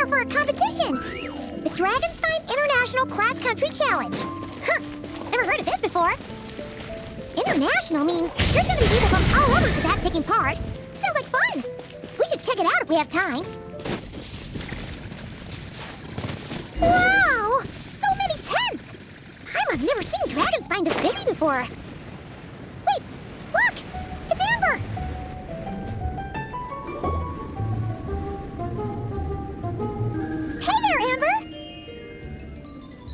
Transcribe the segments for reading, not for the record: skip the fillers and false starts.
here for a competition. The Dragonspine International Cross Country Challenge. Huh, never heard of this before. International means there's gonna be people from all over Tibet taking part. Sounds like fun. We should check it out if we have time. Wow! So many tents! I've never seen Dragonspine this busy before. Wait, look! It's Amber! Hey there, Amber!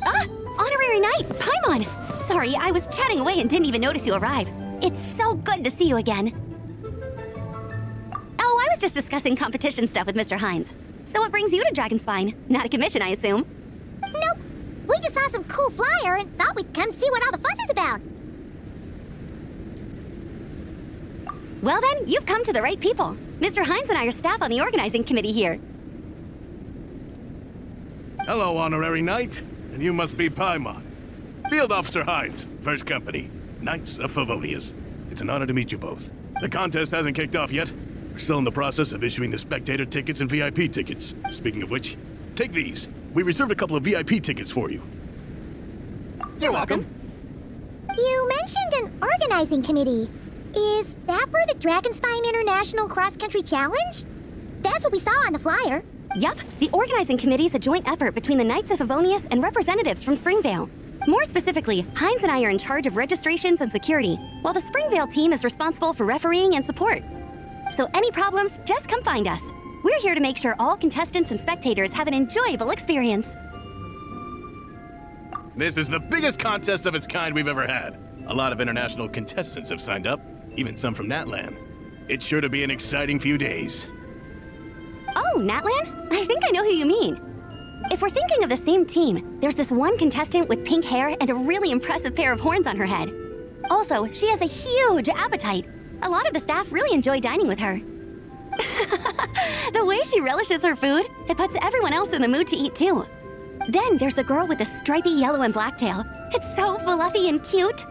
Ah, Honorary Knight, Paimon! Sorry, I was chatting away and didn't even notice you arrive. It's so good to see you again. Oh, I was just discussing competition stuff with Mr. Hines. So what brings you to Dragonspine? Not a commission, I assume? Nope. We just saw some cool flyer and thought we'd come see what all the fuss is about. Well then, you've come to the right people. Mr. Hines and I are staff on the organizing committee here. Hello, Honorary Knight. And you must be Paimon. Field Officer Hines, First Company, Knights of Favonius. It's an honor to meet you both. The contest hasn't kicked off yet. We're still in the process of issuing the spectator tickets and VIP tickets. Speaking of which, take these. We reserved a couple of VIP tickets for you. You're welcome. You mentioned an organizing committee. Is that for the Dragonspine International Cross Country Challenge? That's what we saw on the flyer. Yup, the organizing committee is a joint effort between the Knights of Favonius and representatives from Springvale. More specifically, Hines and I are in charge of registrations and security, while the Springvale team is responsible for refereeing and support. So any problems, just come find us. We're here to make sure all contestants and spectators have an enjoyable experience. This is the biggest contest of its kind we've ever had. A lot of international contestants have signed up, even some from Natlan. It's sure to be an exciting few days. Oh, Natlan? I think I know who you mean. If we're thinking of the same team, there's this one contestant with pink hair and a really impressive pair of horns on her head. Also, she has a huge appetite. A lot of the staff really enjoy dining with her. The way she relishes her food, it puts everyone else in the mood to eat too. Then there's the girl with the stripy yellow and black tail. It's so fluffy and cute.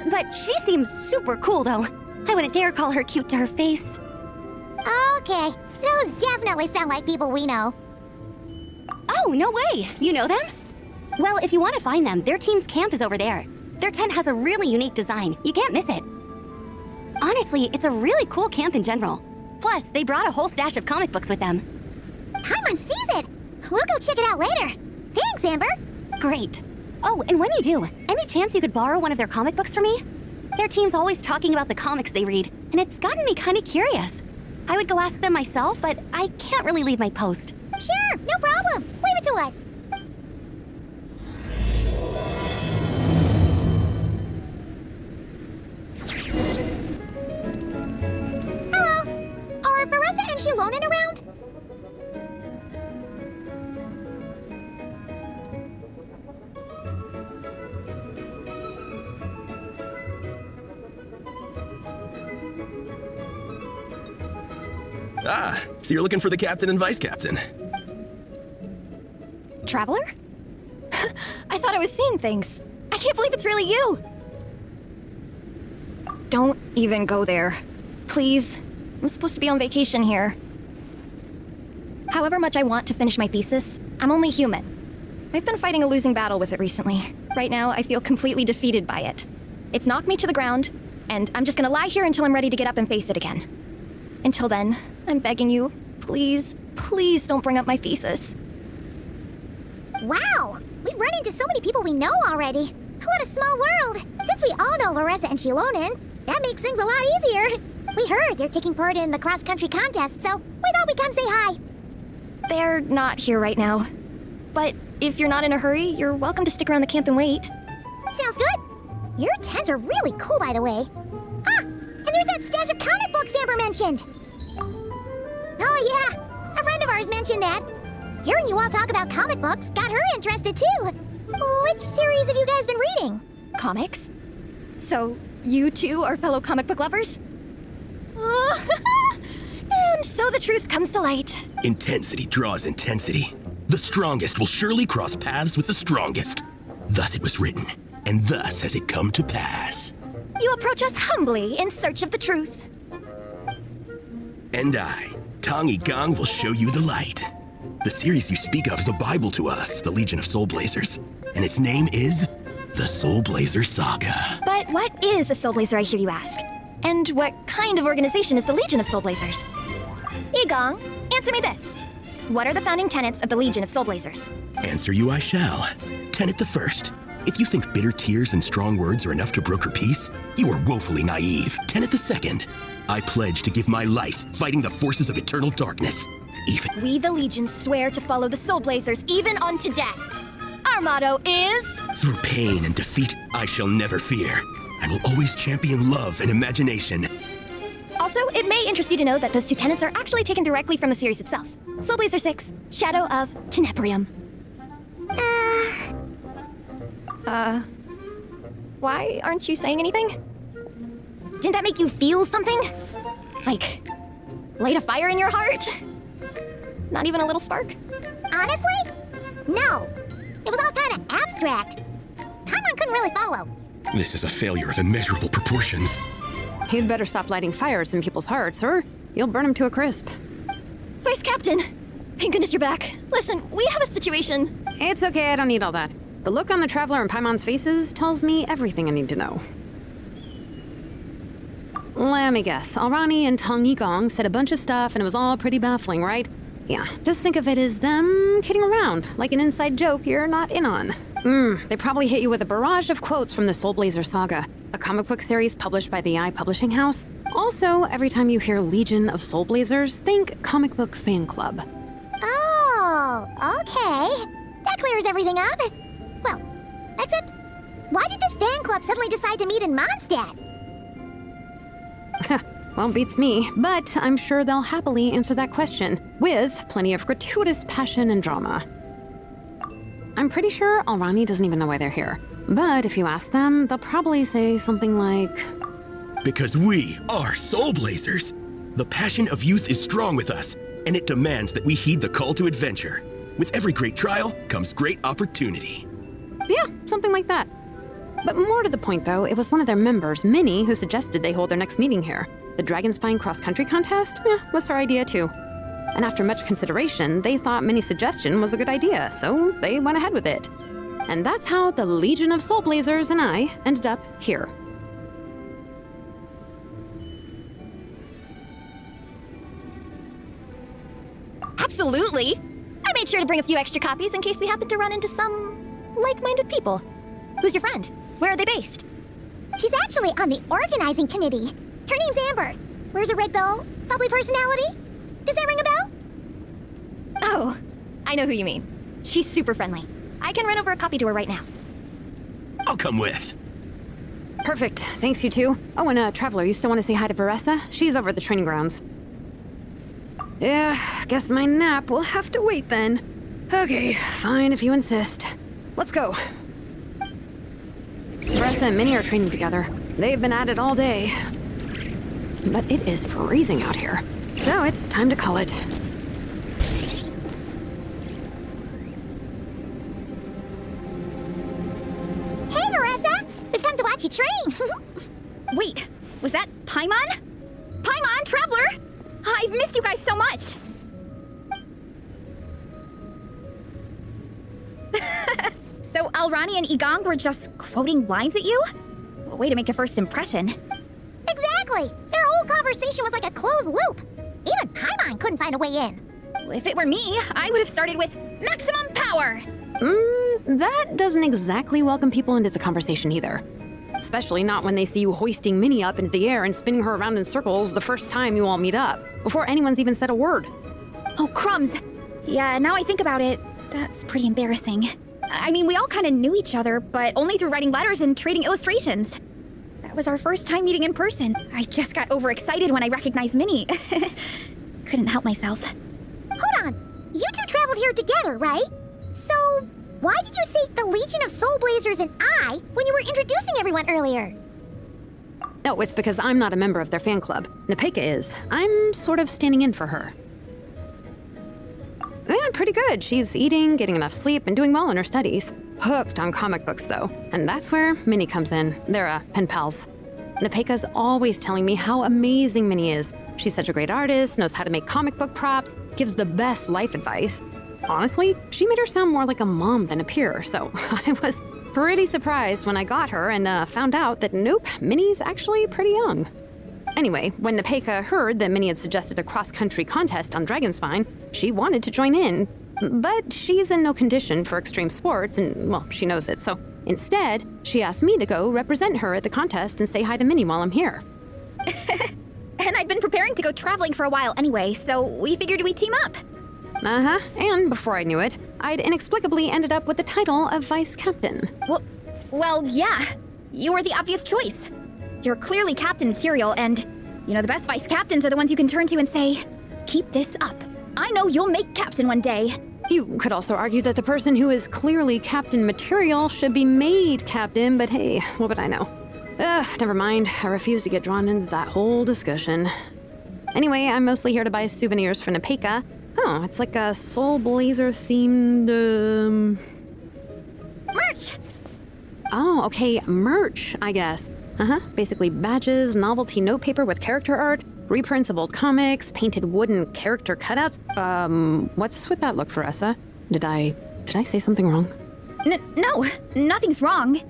But she seems super cool though. I wouldn't dare call her cute to her face. Okay, those definitely sound like people we know. Oh, no way! You know them? Well, if you want to find them, their team's camp is over there. Their tent has a really unique design. You can't miss it. Honestly, it's a really cool camp in general. Plus, they brought a whole stash of comic books with them. Paimon sees it! We'll go check it out later. Thanks, Amber! Great. Oh, and when you do, any chance you could borrow one of their comic books from me? Their team's always talking about the comics they read, and it's gotten me kind of curious. I would go ask them myself, but I can't really leave my post. Sure, no problem. Leave it to us. Hello. Are Varessa and Shilonen around? Ah, so you're looking for the captain and vice captain. Traveler? I thought I was seeing things. I can't believe it's really you. Don't even go there. Please. I'm supposed to be on vacation here. However much I want to finish my thesis, I'm only human. I've been fighting a losing battle with it recently. Right now, I feel completely defeated by it. It's knocked me to the ground, and I'm just gonna lie here until I'm ready to get up and face it again. Until then, I'm begging you, please, please don't bring up my thesis. Wow! We've run into so many people we know already. What a small world! Since we all know Varessa and Shilonen, that makes things a lot easier. We heard they're taking part in the cross-country contest, so we thought we'd come say hi. They're not here right now. But if you're not in a hurry, you're welcome to stick around the camp and wait. Sounds good. Your tents are really cool, by the way. Ah, and there's that stash of comic books Amber mentioned. Oh yeah, a friend of ours mentioned that. Hearing you all talk about comic books got her interested too. Which series have you guys been reading? Comics? So, you two are fellow comic book lovers? And so the truth comes to light. Intensity draws intensity. The strongest will surely cross paths with the strongest. Thus it was written, and thus has it come to pass. You approach us humbly in search of the truth. And I, Tong Yi Gong, will show you the light. The series you speak of is a Bible to us, the Legion of Soulblazers. And its name is the Soulblazer Saga. But what is a Soulblazer, I hear you ask? And what kind of organization is the Legion of Soulblazers? Igong, answer me this. What are the founding tenets of the Legion of Soulblazers? Answer you I shall. Tenet the first. If you think bitter tears and strong words are enough to broker peace, you are woefully naive. Tenet the second. I pledge to give my life fighting the forces of eternal darkness. Even We, the Legion, swear to follow the Soulblazers even unto death. Our motto is... through pain and defeat, I shall never fear. I will always champion love and imagination. Also, it may interest you to know that those two tenets are actually taken directly from the series itself. Soulblazer 6, Shadow of Tenebrium. Why aren't you saying anything? Didn't that make you feel something? Like, light a fire in your heart? Not even a little spark? Honestly? No. It was all kind of abstract. Paimon couldn't really follow. This is a failure of immeasurable proportions. You'd better stop lighting fires in people's hearts, or you'll burn them to a crisp. Vice Captain! Thank goodness you're back. Listen, we have a situation. It's okay, I don't need all that. The look on the Traveler and Paimon's faces tells me everything I need to know. Let me guess, Alrani and Tong Yigong said a bunch of stuff and it was all pretty baffling, right? Yeah, just think of it as them kidding around, like an inside joke you're not in on. They probably hit you with a barrage of quotes from the Soulblazer Saga, a comic book series published by the Publishing House. Also, every time you hear Legion of Soulblazers, think comic book fan club. Oh, okay. That clears everything up. Well, except, why did this fan club suddenly decide to meet in Mondstadt? Well, beats me, but I'm sure they'll happily answer that question, with plenty of gratuitous passion and drama. I'm pretty sure Alrani doesn't even know why they're here. But if you ask them, they'll probably say something like... Because we are Soulblazers. The passion of youth is strong with us, and it demands that we heed the call to adventure. With every great trial comes great opportunity. Yeah, something like that. But more to the point, though, it was one of their members, Minnie, who suggested they hold their next meeting here. The dragonspine cross-country contest was her idea, too. And after much consideration, they thought Minnie's suggestion was a good idea, so they went ahead with it. And that's how the Legion of Soulblazers and I ended up here. Absolutely! I made sure to bring a few extra copies in case we happen to run into some like-minded people. Who's your friend? Where are they based? She's actually on the organizing committee. Her name's Amber. Wears a red bow, bubbly personality. Does that ring a bell? Oh, I know who you mean. She's super friendly. I can run over a copy to her right now. I'll come with. Perfect. Thanks, you two. Oh, and Traveler, you still want to say hi to Varessa? She's over at the training grounds. Yeah, guess my nap will have to wait then. Okay, fine if you insist. Let's go. Varessa and Minnie are training together. They've been at it all day. But it is freezing out here, so it's time to call it. Hey, Marissa! We've come to watch you train. Wait, was that Paimon? Paimon, Traveler! I've missed you guys so much! So Alrani and Igong were just quoting lines at you? Way to make a first impression. Exactly! Their whole conversation was like a closed loop. Even Paimon couldn't find a way in. If it were me, I would have started with maximum power! That doesn't exactly welcome people into the conversation either. Especially not when they see you hoisting Minnie up into the air and spinning her around in circles the first time you all meet up, before anyone's even said a word. Oh, crumbs! Yeah, now I think about it, that's pretty embarrassing. I mean, we all kind of knew each other, but only through writing letters and trading illustrations. That was our first time meeting in person. I just got overexcited when I recognized Minnie. Couldn't help myself. Hold on. You two traveled here together, right? So, why did you say the Legion of Soulblazers and I when you were introducing everyone earlier? No, it's because I'm not a member of their fan club. Nepeka is. I'm sort of standing in for her. Yeah, pretty good. She's eating, getting enough sleep, and doing well in her studies. Hooked on comic books, though. And that's where Minnie comes in. They're, pen pals. Nepeka's always telling me how amazing Minnie is. She's such a great artist, knows how to make comic book props, gives the best life advice. Honestly, she made her sound more like a mom than a peer, so I was pretty surprised when I got her and found out that nope, Minnie's actually pretty young. Anyway, when Nepeka heard that Minnie had suggested a cross-country contest on Dragonspine, she wanted to join in. But she's in no condition for extreme sports, and, well, she knows it, so instead, she asked me to go represent her at the contest and say hi to Minnie while I'm here. And I'd been preparing to go traveling for a while anyway, so we figured we'd team up. Uh-huh, and before I knew it, I'd inexplicably ended up with the title of vice captain. Well, yeah. You were the obvious choice. You're clearly captain material, and, you know, the best vice captains are the ones you can turn to and say, keep this up. I know you'll make captain one day. You could also argue that the person who is clearly captain material should be made captain, but hey, what would I know? Never mind. I refuse to get drawn into that whole discussion. Anyway, I'm mostly here to buy souvenirs for Nepeka. Oh, it's like a Soulblazers themed, Merch! Oh, okay, merch, I guess. Basically badges, novelty notepaper with character art, reprints of old comics, painted wooden character cutouts. What's with that look, Varessa? Did I say something wrong? No, nothing's wrong.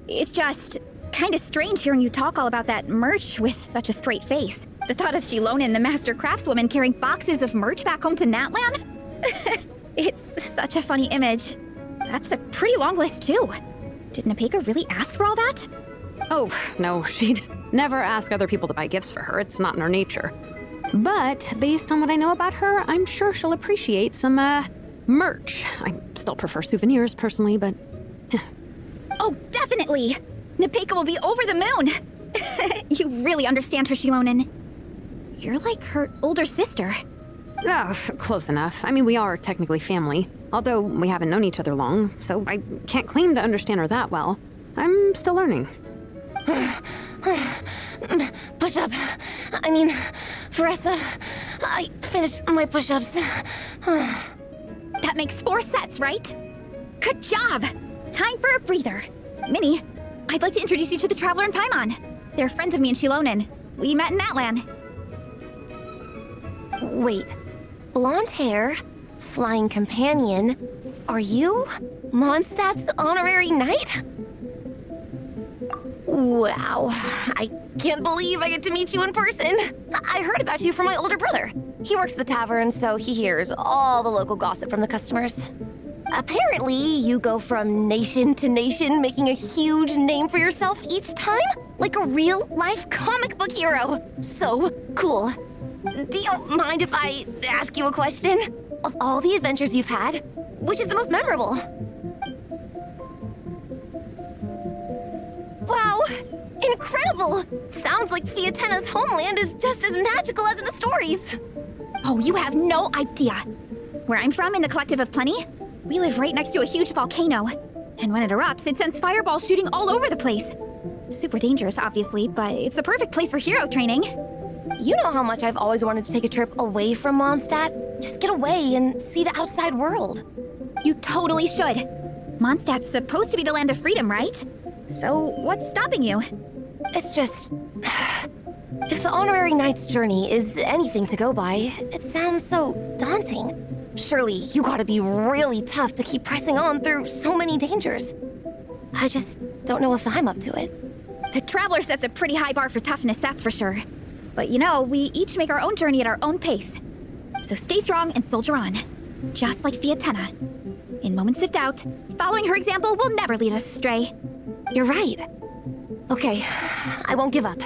It's just kind of strange hearing you talk all about that merch with such a straight face. The thought of Shilonen, the master craftswoman, carrying boxes of merch back home to Natlan? It's such a funny image. That's a pretty long list, too. Did Nepeka really ask for all that? Oh, no, she'd never ask other people to buy gifts for her. It's not in her nature. But based on what I know about her, I'm sure she'll appreciate some, merch. I still prefer souvenirs, personally, but... Oh, definitely! Nepeka will be over the moon! You really understand her, Shilonen. You're like her older sister. Oh, close enough. I mean, we are technically family, although we haven't known each other long, so I can't claim to understand her that well. I'm still learning. Push-up. I mean, Varessa, I finished my push-ups. That makes 4 sets, right? Good job! Time for a breather. Minnie, I'd like to introduce you to the Traveler and Paimon. They're friends of me and Shilonen. We met in Natlan. Wait, blonde hair, flying companion. Are you Mondstad's honorary knight? Wow, I can't believe I get to meet you in person. I heard about you from my older brother. He works at the tavern, so he hears all the local gossip from the customers. Apparently, you go from nation to nation, making a huge name for yourself each time, like a real-life comic book hero. So cool. Do you mind if I ask you a question? Of all the adventures you've had, which is the most memorable? Wow! Incredible! Sounds like Fietena's homeland is just as magical as in the stories. Oh, you have no idea. Where I'm from, in the Collective of Plenty, we live right next to a huge volcano. And when it erupts, it sends fireballs shooting all over the place. Super dangerous, obviously, but it's the perfect place for hero training. You know how much I've always wanted to take a trip away from Mondstadt? Just get away and see the outside world. You totally should. Mondstadt's supposed to be the land of freedom, right? So what's stopping you? It's just... if the honorary knight's journey is anything to go by, it sounds so daunting. Surely you gotta be really tough to keep pressing on through so many dangers. I just don't know if I'm up to it. The Traveler sets a pretty high bar for toughness, that's for sure. But you know, we each make our own journey at our own pace. So stay strong and soldier on. Just like Fietena. In moments of doubt, following her example will never lead us astray. You're right. Okay, I won't give up.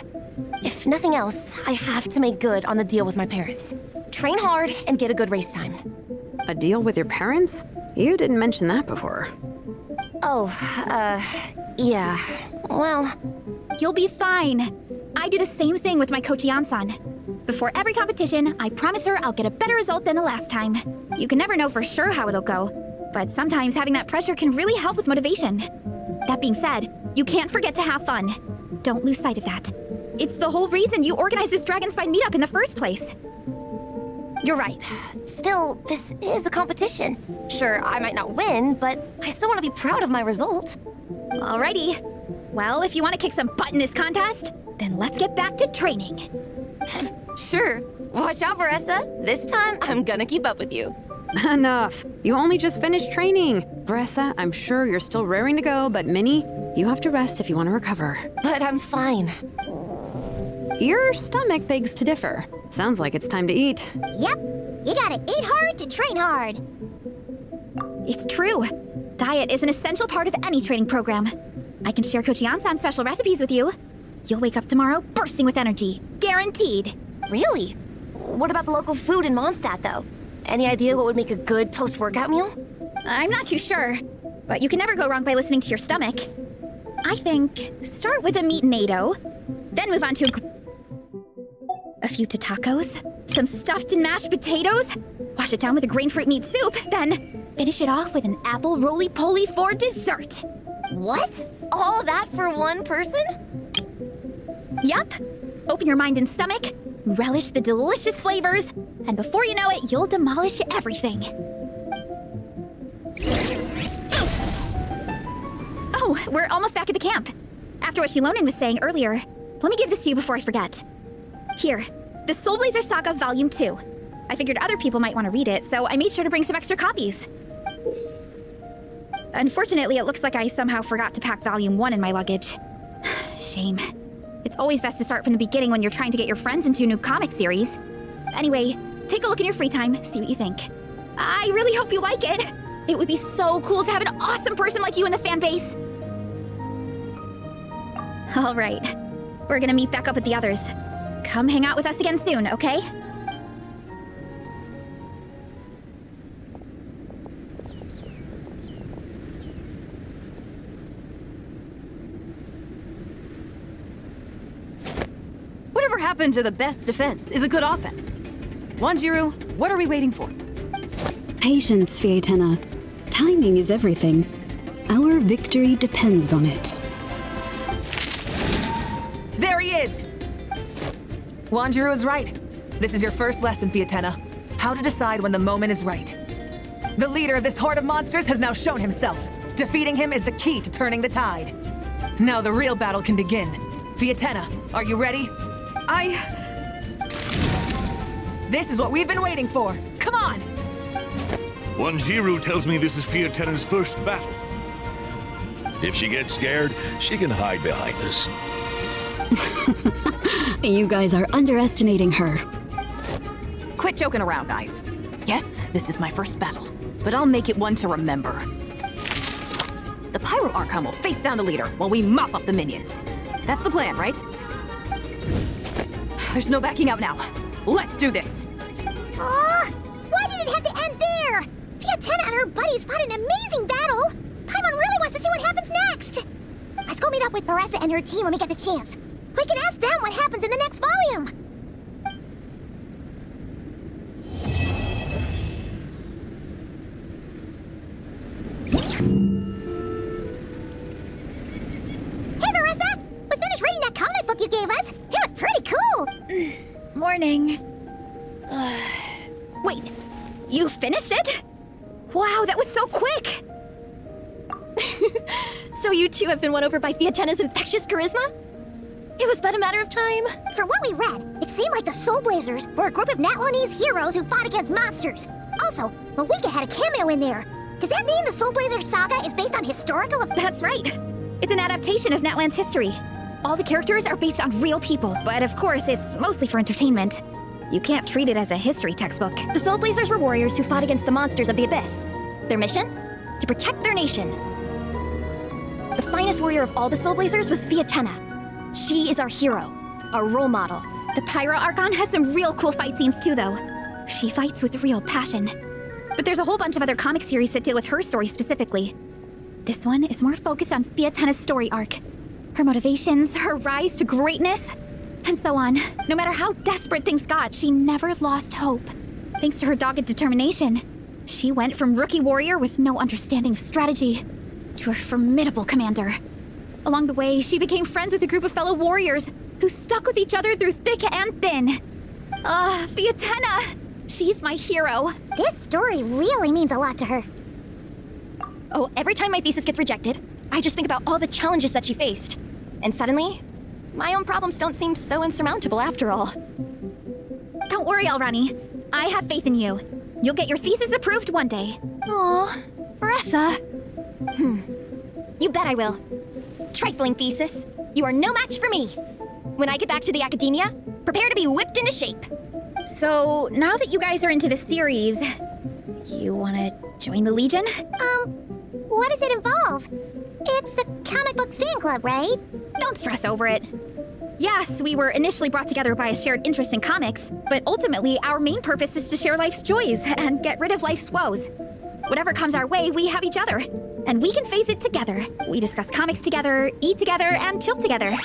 If nothing else, I have to make good on the deal with my parents. Train hard and get a good race time. A deal with your parents? You didn't mention that before. Oh, yeah. Well... You'll be fine. I do the same thing with my coach Yansan. Before every competition, I promise her I'll get a better result than the last time. You can never know for sure how it'll go, but sometimes having that pressure can really help with motivation. That being said, you can't forget to have fun. Don't lose sight of that. It's the whole reason you organized this dragonspine meetup in the first place. You're right. Still, this is a competition. Sure, I might not win, but I still want to be proud of my result. Alrighty. Well, if you want to kick some butt in this contest, then let's get back to training. Sure. Watch out, Varessa. This time, I'm gonna keep up with you. Enough. You only just finished training. Varessa, I'm sure you're still raring to go, but Minnie, you have to rest if you want to recover. But I'm fine. Your stomach begs to differ. Sounds like it's time to eat. Yep, you gotta eat hard to train hard. It's true. Diet is an essential part of any training program. I can share Coach Yansan's special recipes with you. You'll wake up tomorrow bursting with energy. Guaranteed. Really? What about the local food in Mondstadt, though? Any idea what would make a good post-workout meal? I'm not too sure, but you can never go wrong by listening to your stomach. I think start with a meat NATO, then move on to a few tacos, some stuffed and mashed potatoes, wash it down with a grain fruit meat soup, then finish it off with an apple roly-poly for dessert. What? All that for one person? Yup. Open your mind and stomach, relish the delicious flavors, and before you know it, you'll demolish everything. Oh, we're almost back at the camp. After what Shilonen was saying earlier, let me give this to you before I forget. Here, the Soulblazers Saga Volume 2. I figured other people might want to read it, so I made sure to bring some extra copies. Unfortunately, it looks like I somehow forgot to pack Volume 1 in my luggage. Shame. It's always best to start from the beginning when you're trying to get your friends into a new comic series. Anyway, take a look in your free time, see what you think. I really hope you like it. It would be so cool to have an awesome person like you in the fan base. All right, we're gonna meet back up with the others. Come hang out with us again soon, okay? Whatever happened to the best defense is a good offense? Wanjiru, what are we waiting for? Patience, Fietena. Timing is everything. Our victory depends on it. There he is! Wanjiru is right. This is your first lesson, Fietena. How to decide when the moment is right. The leader of this horde of monsters has now shown himself. Defeating him is the key to turning the tide. Now the real battle can begin. Fietena, are you ready? This is what we've been waiting for. Come on! Wanjiru tells me this is Fietena's first battle. If she gets scared, she can hide behind us. You guys are underestimating her. Quit joking around, guys. Yes, this is my first battle, but I'll make it one to remember. The Pyro Archon will face down the leader while we mop up the minions. That's the plan, right? There's no backing out now. Let's do this! Why did it have to end there? Fietena and her buddies fought an amazing battle! Paimon really wants to see what happens next! Let's go meet up with Varessa and her team when we get the chance. We can ask them what happens in the next volume! Hey, Varessa! We finished reading that comic book you gave us! It was pretty cool! Morning. Wait, you finished it? Wow, that was so quick! So you two have been won over by Fietena's infectious charisma? It was but a matter of time. From what we read, it seemed like the Soulblazers were a group of Natlanese heroes who fought against monsters. Also, Malika had a cameo in there. Does that mean the Soulblazers saga is based on historical events? That's right. It's an adaptation of Natlan's history. All the characters are based on real people, but of course, it's mostly for entertainment. You can't treat it as a history textbook. The Soulblazers were warriors who fought against the monsters of the Abyss. Their mission? To protect their nation. The finest warrior of all the Soulblazers was Fietena. She is our hero, our role model. The Pyro Archon has some real cool fight scenes too, though. She fights with real passion. But there's a whole bunch of other comic series that deal with her story specifically. This one is more focused on Fietena's story arc. Her motivations, her rise to greatness, and so on. No matter how desperate things got, she never lost hope. Thanks to her dogged determination, she went from rookie warrior with no understanding of strategy to a formidable commander. Along the way, she became friends with a group of fellow warriors who stuck with each other through thick and thin. Fietena! She's my hero. This story really means a lot to her. Oh, every time my thesis gets rejected, I just think about all the challenges that she faced. And suddenly, my own problems don't seem so insurmountable after all. Don't worry, Alrani. I have faith in you. You'll get your thesis approved one day. Aw, Varessa. You bet I will. Trifling thesis. You are no match for me. When I get back to the academia, prepare to be whipped into shape. So, now that you guys are into the series, you wanna join the Legion? What does it involve? It's a comic book fan club, right? Don't stress over it. Yes, we were initially brought together by a shared interest in comics, but ultimately our main purpose is to share life's joys and get rid of life's woes. Whatever comes our way, we have each other, and we can face it together. We discuss comics together, eat together, and chill together. In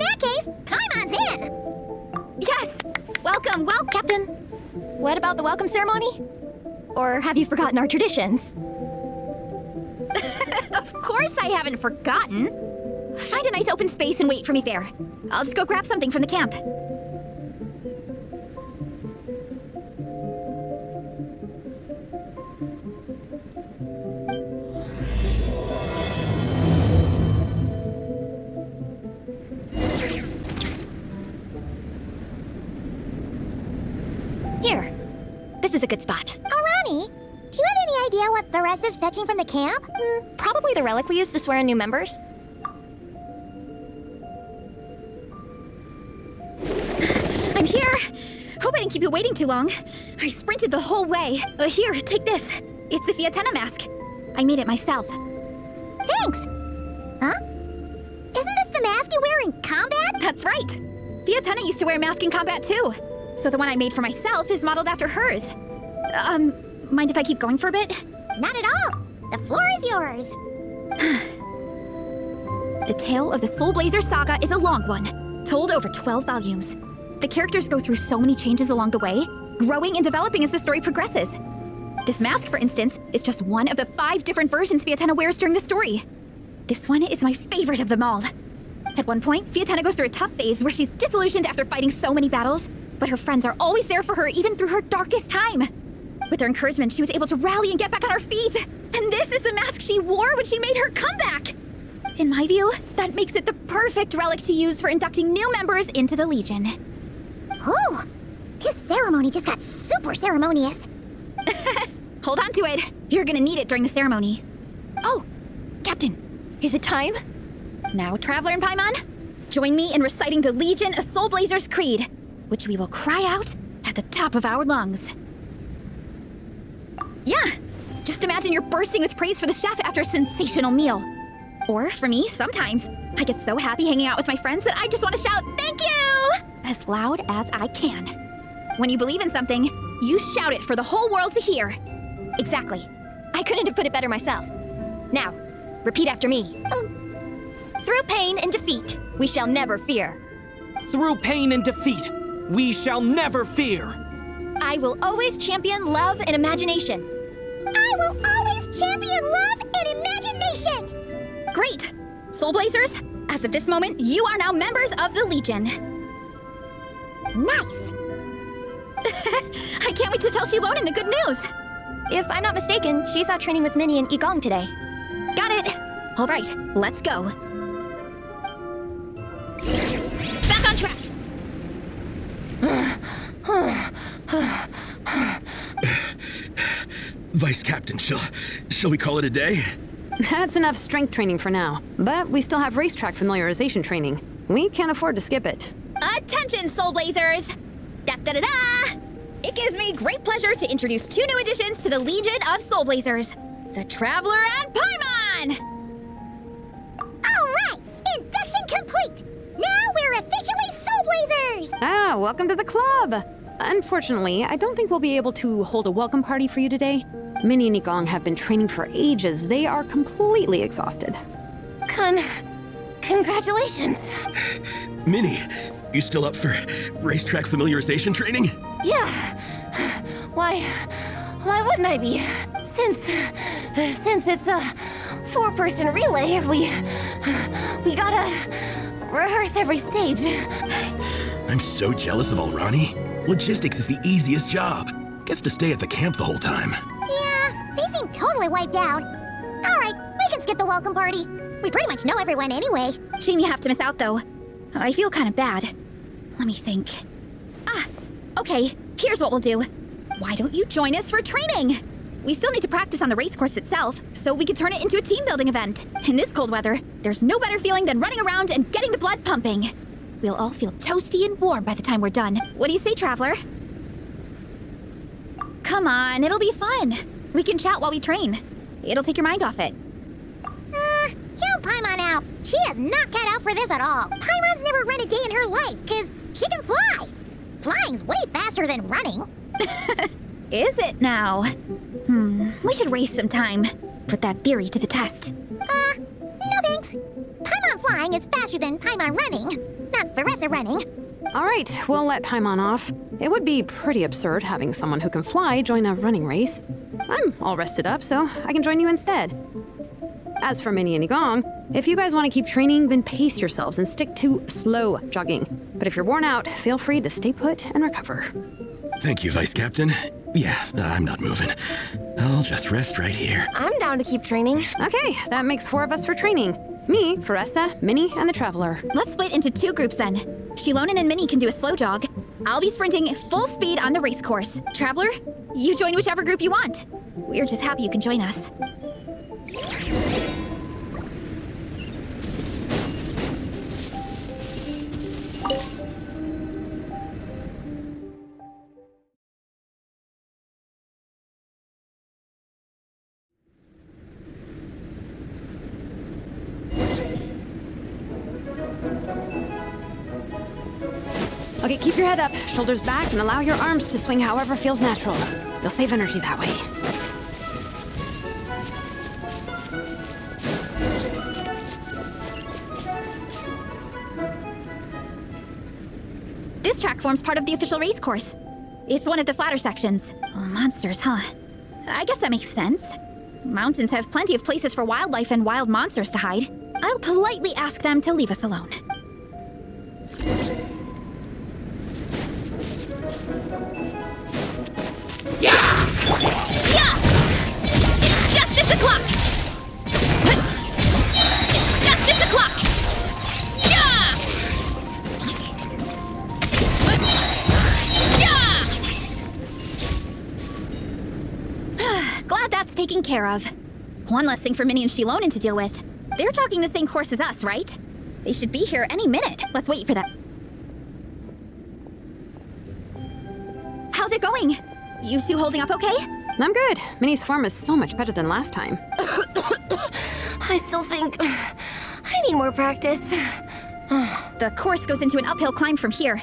that case, Paimon's in! Yes! Welcome. Captain, what about the welcome ceremony? Or have you forgotten our traditions? Of course I haven't forgotten. Find a nice open space and wait for me there. I'll just go grab something from the camp. Here. This is a good spot. Arani, do you have any idea what Varessa's fetching from the camp? Probably the relic we used to swear in new members. I'm here! Hope I didn't keep you waiting too long. I sprinted the whole way. Here, take this. It's a Fietena mask. I made it myself. Thanks! Huh? Isn't this the mask you wear in combat? That's right. Fietena used to wear a mask in combat too. So the one I made for myself is modeled after hers. Mind if I keep going for a bit? Not at all! The floor is yours! The tale of the Soulblazers saga is a long one, told over 12 volumes. The characters go through so many changes along the way, growing and developing as the story progresses. This mask, for instance, is just one of the 5 different versions Fietena wears during the story. This one is my favorite of them all. At one point, Fietena goes through a tough phase where she's disillusioned after fighting so many battles, but her friends are always there for her even through her darkest time. With their encouragement, she was able to rally and get back on her feet. And this is the mask she wore when she made her comeback. In my view, that makes it the perfect relic to use for inducting new members into the Legion. Oh! This ceremony just got super ceremonious. Hold on to it. You're gonna need it during the ceremony. Oh! Captain, is it time? Now, Traveler and Paimon, join me in reciting the Legion of Soulblazers Creed, which we will cry out at the top of our lungs. Yeah, just imagine you're bursting with praise for the chef after a sensational meal. Or for me, sometimes, I get so happy hanging out with my friends that I just want to shout, "Thank you!" as loud as I can. When you believe in something, you shout it for the whole world to hear. Exactly. I couldn't have put it better myself. Now, repeat after me. Through pain and defeat, we shall never fear. Through pain and defeat, we shall never fear. I will always champion love and imagination. I will always champion love and imagination! Great! Soulblazers, as of this moment, you are now members of the Legion. Nice! I can't wait to tell Shilonen the good news! If I'm not mistaken, she's out training with Minnie and Igong today. Got it! All right, let's go. Back on track! Vice Captain, shall we call it a day? That's enough strength training for now. But we still have racetrack familiarization training. We can't afford to skip it. Attention, Soulblazers! Da-da-da-da! It gives me great pleasure to introduce 2 new additions to the Legion of Soulblazers, the Traveler and Paimon! All right! Induction complete! Now we're officially Soulblazers! Ah, welcome to the club! Unfortunately, I don't think we'll be able to hold a welcome party for you today. Minnie and Igong have been training for ages. They are completely exhausted. Congratulations. Minnie, you still up for racetrack familiarization training? Yeah. Why wouldn't I be? Since it's a 4-person relay, we gotta rehearse every stage. I'm so jealous of Alrani. Logistics is the easiest job. Gets to stay at the camp the whole time. Yeah, they seem totally wiped out. All right, we can skip the welcome party. We pretty much know everyone anyway. Shame you have to miss out, though. I feel kind of bad. Let me think. Okay, here's what we'll do. Why don't you join us for training? We still need to practice on the race course itself, so we can turn it into a team-building event. In this cold weather, there's no better feeling than running around and getting the blood pumping. We'll all feel toasty and warm by the time we're done. What do you say, Traveler? Come on, it'll be fun. We can chat while we train. It'll take your mind off it. Count Paimon out. She is not cut out for this at all. Paimon's never run a day in her life, because she can fly. Flying's way faster than running. Is it now? We should race sometime. Put that theory to the test. No thanks. Paimon flying is faster than Paimon running, not Varessa running. All right, we'll let Paimon off. It would be pretty absurd having someone who can fly join a running race. I'm all rested up, so I can join you instead. As for Minnie and Igong, if you guys want to keep training, then pace yourselves and stick to slow jogging. But if you're worn out, feel free to stay put and recover. Thank you, Vice Captain. Yeah, I'm not moving. I'll just rest right here. I'm down to keep training. Okay, that makes 4 of us for training. Me, Varessa, Minnie, and the Traveler. Let's split into 2 groups then. Shilonen and Minnie can do a slow jog. I'll be sprinting full speed on the race course. Traveler, you join whichever group you want. We're just happy you can join us. Okay, keep your head up, shoulders back, and allow your arms to swing however feels natural. You'll save energy that way. This track forms part of the official race course. It's one of the flatter sections. Oh, monsters, huh? I guess that makes sense. Mountains have plenty of places for wildlife and wild monsters to hide. I'll politely ask them to leave us alone. Yeah! It's justice o'clock! It's justice o'clock! Yeah! Yeah! Glad that's taken care of. One less thing for Minnie and Shilonen to deal with. They're jogging the same course as us, right? They should be here any minute. Let's wait for that. How's it going? You two holding up okay? I'm good. Minnie's form is so much better than last time. I still think I need more practice. The course goes into an uphill climb from here.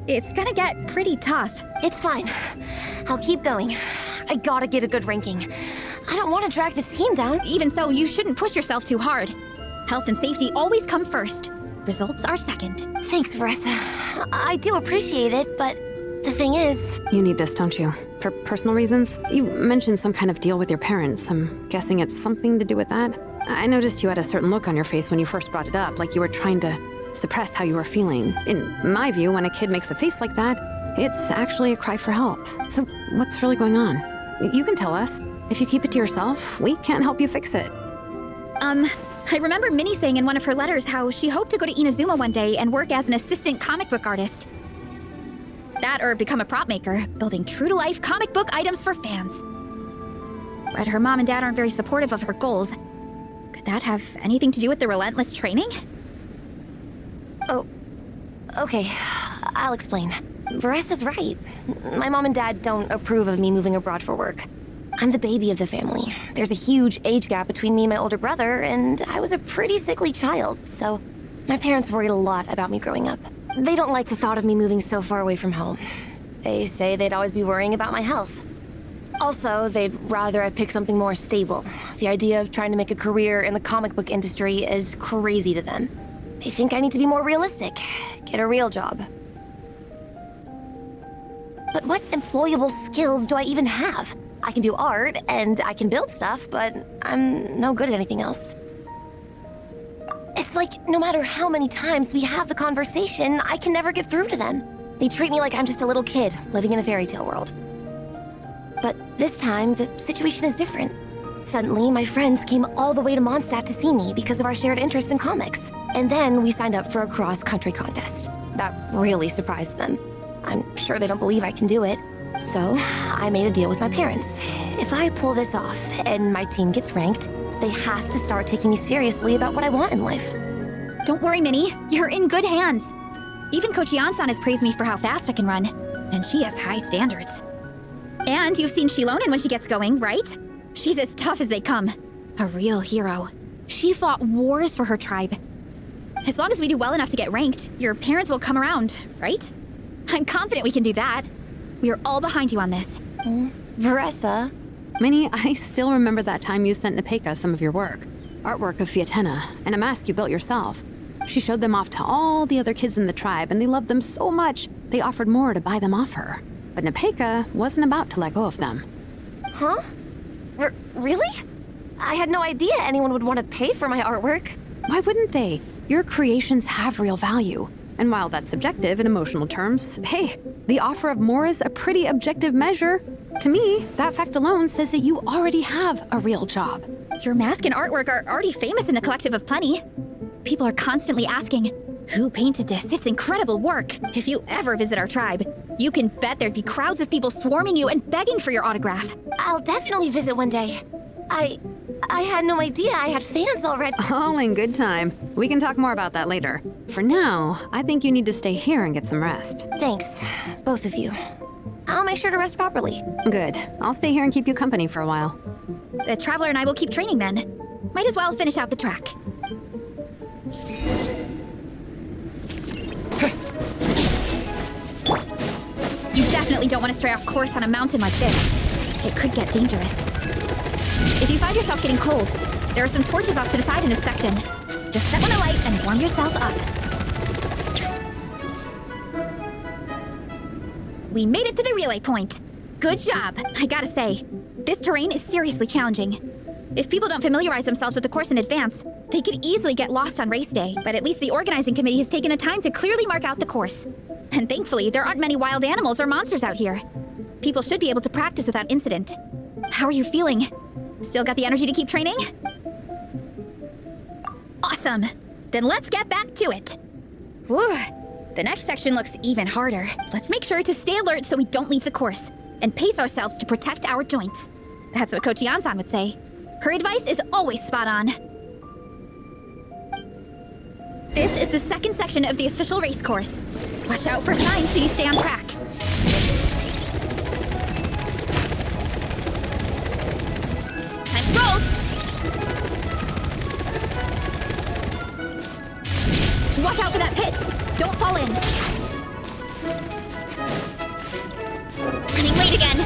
It's gonna get pretty tough. It's fine. I'll keep going. I gotta get a good ranking. I don't want to drag this team down. Even so, you shouldn't push yourself too hard. Health and safety always come first. Results are second. Thanks, Varessa. I do appreciate it, but the thing is... You need this, don't you? For personal reasons? You mentioned some kind of deal with your parents. I'm guessing it's something to do with that? I noticed you had a certain look on your face when you first brought it up, like you were trying to suppress how you were feeling. In my view, when a kid makes a face like that, it's actually a cry for help. So what's really going on? You can tell us. If you keep it to yourself, we can't help you fix it. I remember Minnie saying in one of her letters how she hoped to go to Inazuma one day and work as an assistant comic book artist. That or become a prop maker, building true-to-life comic book items for fans. But her mom and dad aren't very supportive of her goals. Could that have anything to do with the relentless training? Oh, okay. I'll explain. Varessa's right. My mom and dad don't approve of me moving abroad for work. I'm the baby of the family. There's a huge age gap between me and my older brother, and I was a pretty sickly child, so my parents worried a lot about me growing up. They don't like the thought of me moving so far away from home. They say they'd always be worrying about my health. Also, they'd rather I pick something more stable. The idea of trying to make a career in the comic book industry is crazy to them. They think I need to be more realistic, get a real job. But what employable skills do I even have? I can do art, and I can build stuff, but I'm no good at anything else. It's like, no matter how many times we have the conversation, I can never get through to them. They treat me like I'm just a little kid, living in a fairy tale world. But this time, the situation is different. Suddenly, my friends came all the way to Mondstadt to see me because of our shared interest in comics. And then we signed up for a cross-country contest. That really surprised them. I'm sure they don't believe I can do it. So, I made a deal with my parents. If I pull this off and my team gets ranked, they have to start taking me seriously about what I want in life. Don't worry, Minnie. You're in good hands. Even Coach Yansan has praised me for how fast I can run, and she has high standards. And you've seen Shilonen when she gets going, right? She's as tough as they come. A real hero. She fought wars for her tribe. As long as we do well enough to get ranked, your parents will come around, right? I'm confident we can do that. We are all behind you on this. Varessa. Minnie, I still remember that time you sent Nepeka some of your work. Artwork of Fietena, and a mask you built yourself. She showed them off to all the other kids in the tribe, and they loved them so much, they offered more to buy them off her. But Nepeka wasn't about to let go of them. Huh? Really? I had no idea anyone would want to pay for my artwork. Why wouldn't they? Your creations have real value. And while that's subjective in emotional terms, hey, the offer of more is a pretty objective measure. To me, that fact alone says that you already have a real job. Your mask and artwork are already famous in the Collective of Plenty. People are constantly asking, who painted this? It's incredible work. If you ever visit our tribe, you can bet there'd be crowds of people swarming you and begging for your autograph. I'll definitely visit one day. I had no idea I had fans already. All in good time. We can talk more about that later. For now, I think you need to stay here and get some rest. Thanks, both of you. I'll make sure to rest properly. Good. I'll stay here and keep you company for a while. The Traveler and I will keep training then. Might as well finish out the track. You definitely don't want to stray off course on a mountain like this. It could get dangerous. If you find yourself getting cold, there are some torches off to the side in this section. Just set one alight and warm yourself up. We made it to the relay point. Good job, I gotta say. This terrain is seriously challenging. If people don't familiarize themselves with the course in advance, they could easily get lost on race day, but at least the organizing committee has taken the time to clearly mark out the course. And thankfully, there aren't many wild animals or monsters out here. People should be able to practice without incident. How are you feeling? Still got the energy to keep training? Awesome! Then let's get back to it. Whew. The next section looks even harder. Let's make sure to stay alert so we don't leave the course, and pace ourselves to protect our joints. That's what Coach Yansan would say. Her advice is always spot on. This is the second section of the official race course. Watch out for signs so you stay on track. Time to roll! Watch out for that pit! Don't fall in! Running late again!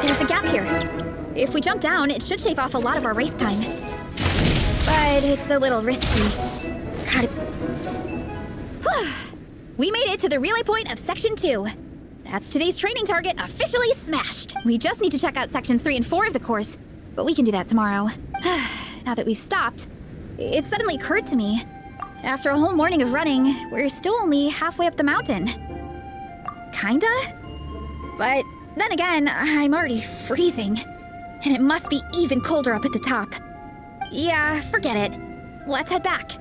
There's a gap here. If we jump down, it should shave off a lot of our race time. But it's a little risky. Gotta... We made it to the relay point of Section 2. That's today's training target officially smashed. We just need to check out Sections 3 and 4 of the course, but we can do that tomorrow. Now that we've stopped, it suddenly occurred to me. After a whole morning of running, we're still only halfway up the mountain. Kinda? But then again, I'm already freezing. And it must be even colder up at the top. Yeah, forget it. Let's head back.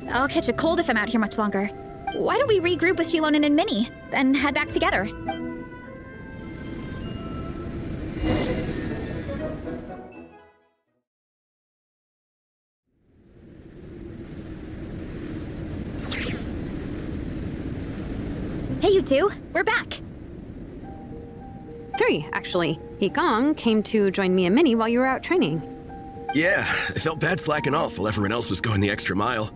I'll catch a cold if I'm out here much longer. Why don't we regroup with Shilonen and Minnie, then head back together? Hey, you two. We're back. 3, actually. Hikong came to join me and Minnie while you were out training. Yeah, I felt bad slacking off while everyone else was going the extra mile.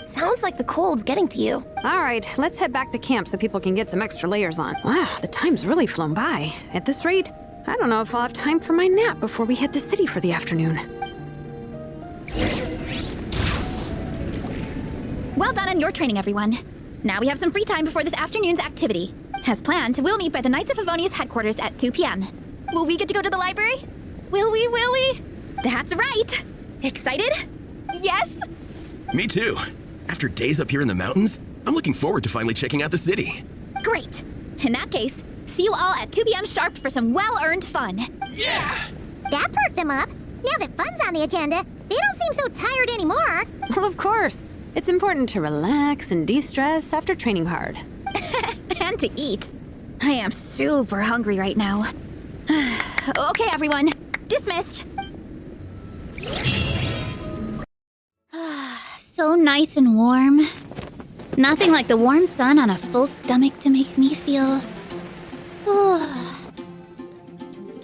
Sounds like the cold's getting to you. All right, let's head back to camp so people can get some extra layers on. Wow, the time's really flown by. At this rate, I don't know if I'll have time for my nap before we hit the city for the afternoon. Well done on your training, everyone. Now we have some free time before this afternoon's activity. As planned, we'll meet by the Knights of Favonia's headquarters at 2 p.m. Will we get to go to the library? Will we? That's right! Excited? Yes! Me too. After days up here in the mountains, I'm looking forward to finally checking out the city. Great! In that case, See you all at 2 p.m. sharp for some well-earned fun. Yeah! That perked them up. Now that fun's on the agenda, they don't seem so tired anymore. Well, of course. It's important to relax and de-stress after training hard. And to eat. I am super hungry right now. Okay, everyone. Dismissed. So nice and warm. Nothing like the warm sun on a full stomach to make me feel...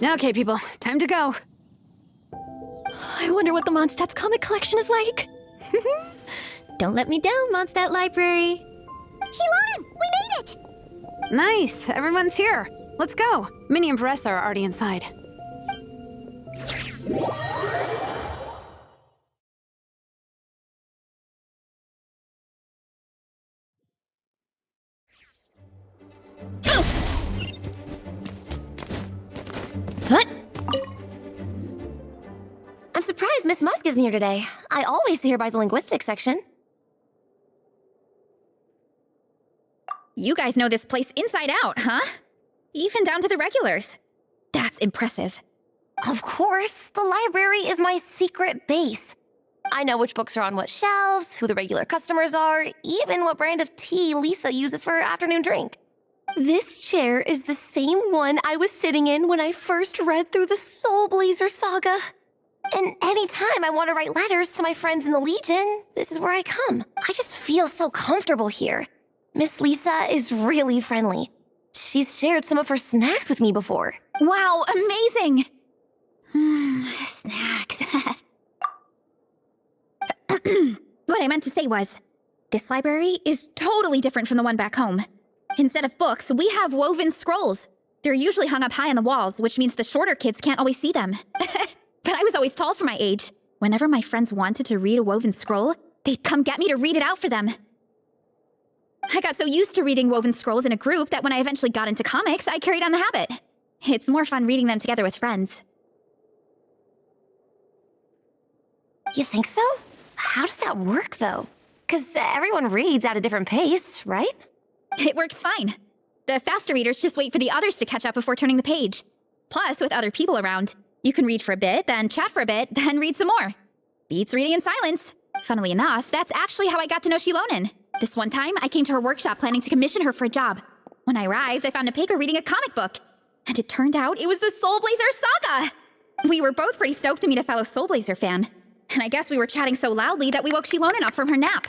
Okay, people, time to go. I wonder what the Mondstad's comic collection is like. Don't let me down, Mondstad Library. Shilonen, we made it! Nice, everyone's here. Let's go. Minnie and Varessa are already inside. What? I'm surprised Miss Musk isn't here today. I always see her by the linguistics section. You guys know this place inside out, huh? Even down to the regulars. That's impressive. Of course, the library is my secret base. I know which books are on what shelves, who the regular customers are, even what brand of tea Lisa uses for her afternoon drink. This chair is the same one I was sitting in when I first read through the Soulblazers saga. And anytime I want to write letters to my friends in the Legion, this is where I come. I just feel so comfortable here. Miss Lisa is really friendly. She's shared some of her snacks with me before. Wow, amazing! Snacks. What I meant to say was, this library is totally different from the one back home. Instead of books, we have woven scrolls. They're usually hung up high on the walls, which means the shorter kids can't always see them. But I was always tall for my age. Whenever my friends wanted to read a woven scroll, they'd come get me to read it out for them. I got so used to reading woven scrolls in a group that when I eventually got into comics, I carried on the habit. It's more fun reading them together with friends. You think so? How does that work, though? 'Cause everyone reads at a different pace, right? It works fine. The faster readers just wait for the others to catch up before turning the page. Plus, with other people around, you can read for a bit, then chat for a bit, then read some more. Beats reading in silence. Funnily enough, that's actually how I got to know Shilonen. This one time, I came to her workshop planning to commission her for a job. When I arrived, I found Nepeka reading a comic book. And it turned out it was the Soulblazers saga! We were both pretty stoked to meet a fellow Soulblazer fan. And I guess we were chatting so loudly that we woke Shilonen up from her nap.